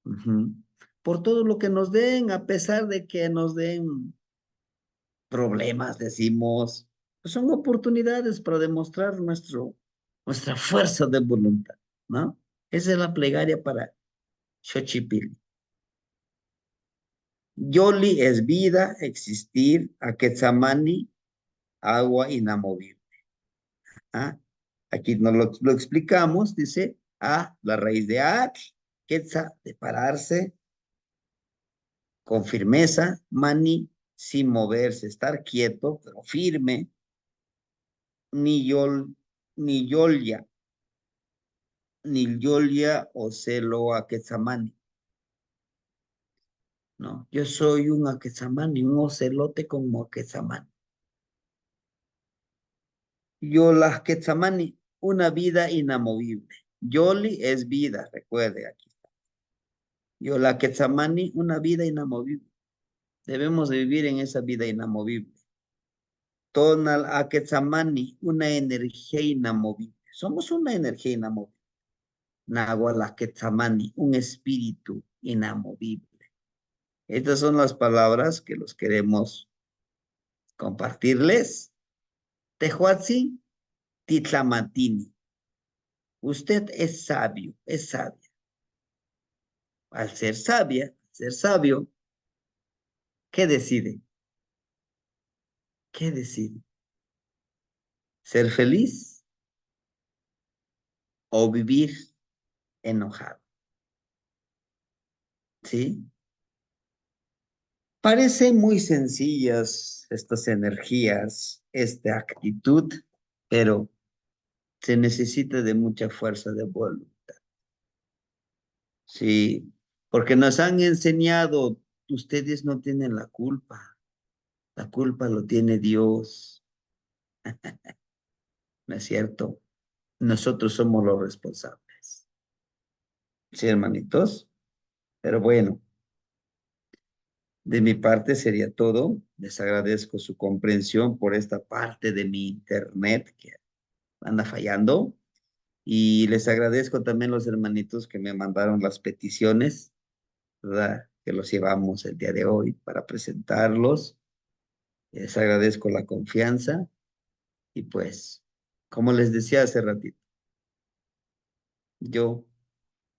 Ujú. Por todo lo que nos den, a pesar de que nos den problemas, decimos, pues son oportunidades para demostrar nuestra fuerza de voluntad, ¿no? Esa es la plegaria para Xochipilli. Yoli es vida, existir, Aquetzamani, agua inamovible. ¿Ah? Aquí nos lo explicamos, dice, la raíz de Atl, Quetza, de pararse, con firmeza, Mani, sin moverse, estar quieto, pero firme, ni Yolya, o Celo Aquetzamani. No, yo soy un Aquetzamani, un ocelote como Aquetzamani. Yola Quetzamani, una vida inamovible. Yoli es vida, recuerde aquí. Yola Quetzamani, una vida inamovible. Debemos de vivir en esa vida inamovible. Tonal Aquetzamani, una energía inamovible. Somos una energía inamovible. Nahuala Quetzamani, un espíritu inamovible. Estas son las palabras que los queremos compartirles. Tehuatzi Titlamatini. Usted es sabio, es sabia. Al ser sabio, ¿qué decide? ¿Qué decide? ¿Ser feliz o vivir enojado? ¿Sí? Parecen muy sencillas estas energías, esta actitud, pero se necesita de mucha fuerza de voluntad. Sí, porque nos han enseñado, ustedes no tienen la culpa lo tiene Dios, ¿no es cierto? Nosotros somos los responsables. Sí, hermanitos, pero bueno, de mi parte sería todo. Les agradezco su comprensión por esta parte de mi internet que anda fallando. Y les agradezco también los hermanitos que me mandaron las peticiones, ¿verdad? Que los llevamos el día de hoy para presentarlos. Les agradezco la confianza y pues, como les decía hace ratito, yo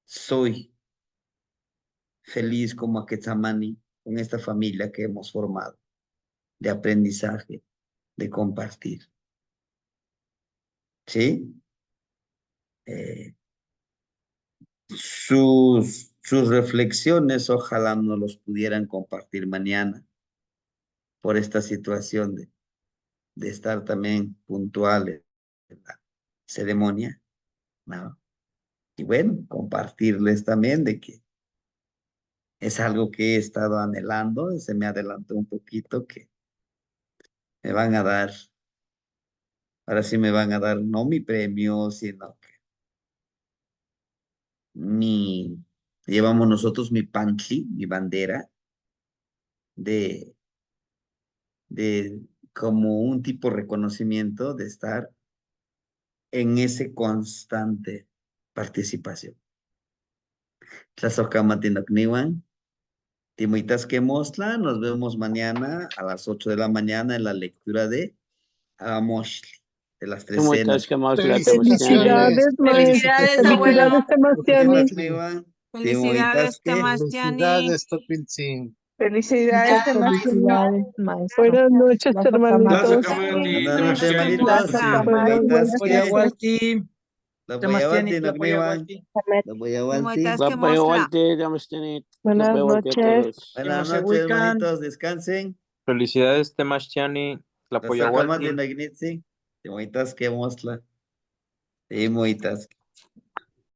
soy feliz como Aquetzamani con esta familia que hemos formado de aprendizaje, de compartir. ¿Sí? Sus reflexiones ojalá no los pudieran compartir mañana por esta situación de estar también puntuales en la ceremonia, ¿no? Y bueno, compartirles también de que es algo que he estado anhelando, se me adelantó un poquito que me van a dar, ahora sí me van a dar no mi premio, sino que llevamos nosotros mi pantli, mi bandera, de como un tipo de reconocimiento de estar en ese constante participación. Tlazohcamatinocniuan, Timoitas que Mostla, nos vemos mañana a las 8 de la mañana en la lectura de Amoshli, de las tres cenas. Felicidades, Felicidades, abuelo. Temastiani. Felicidades, Felicidades, Topiltzin. Felicidades, Felicidades, maestro. buenas noches, hermanitos. Buenas noches, hermanitos. Timoitas que Apoyahualti. Timoitas Apoyahualti. Buenas noches. Buenas noches, hermanitos. Descansen. Felicidades, Temashtiani, Tlapoyahualti. Timoitas que Mostla. Timoitas.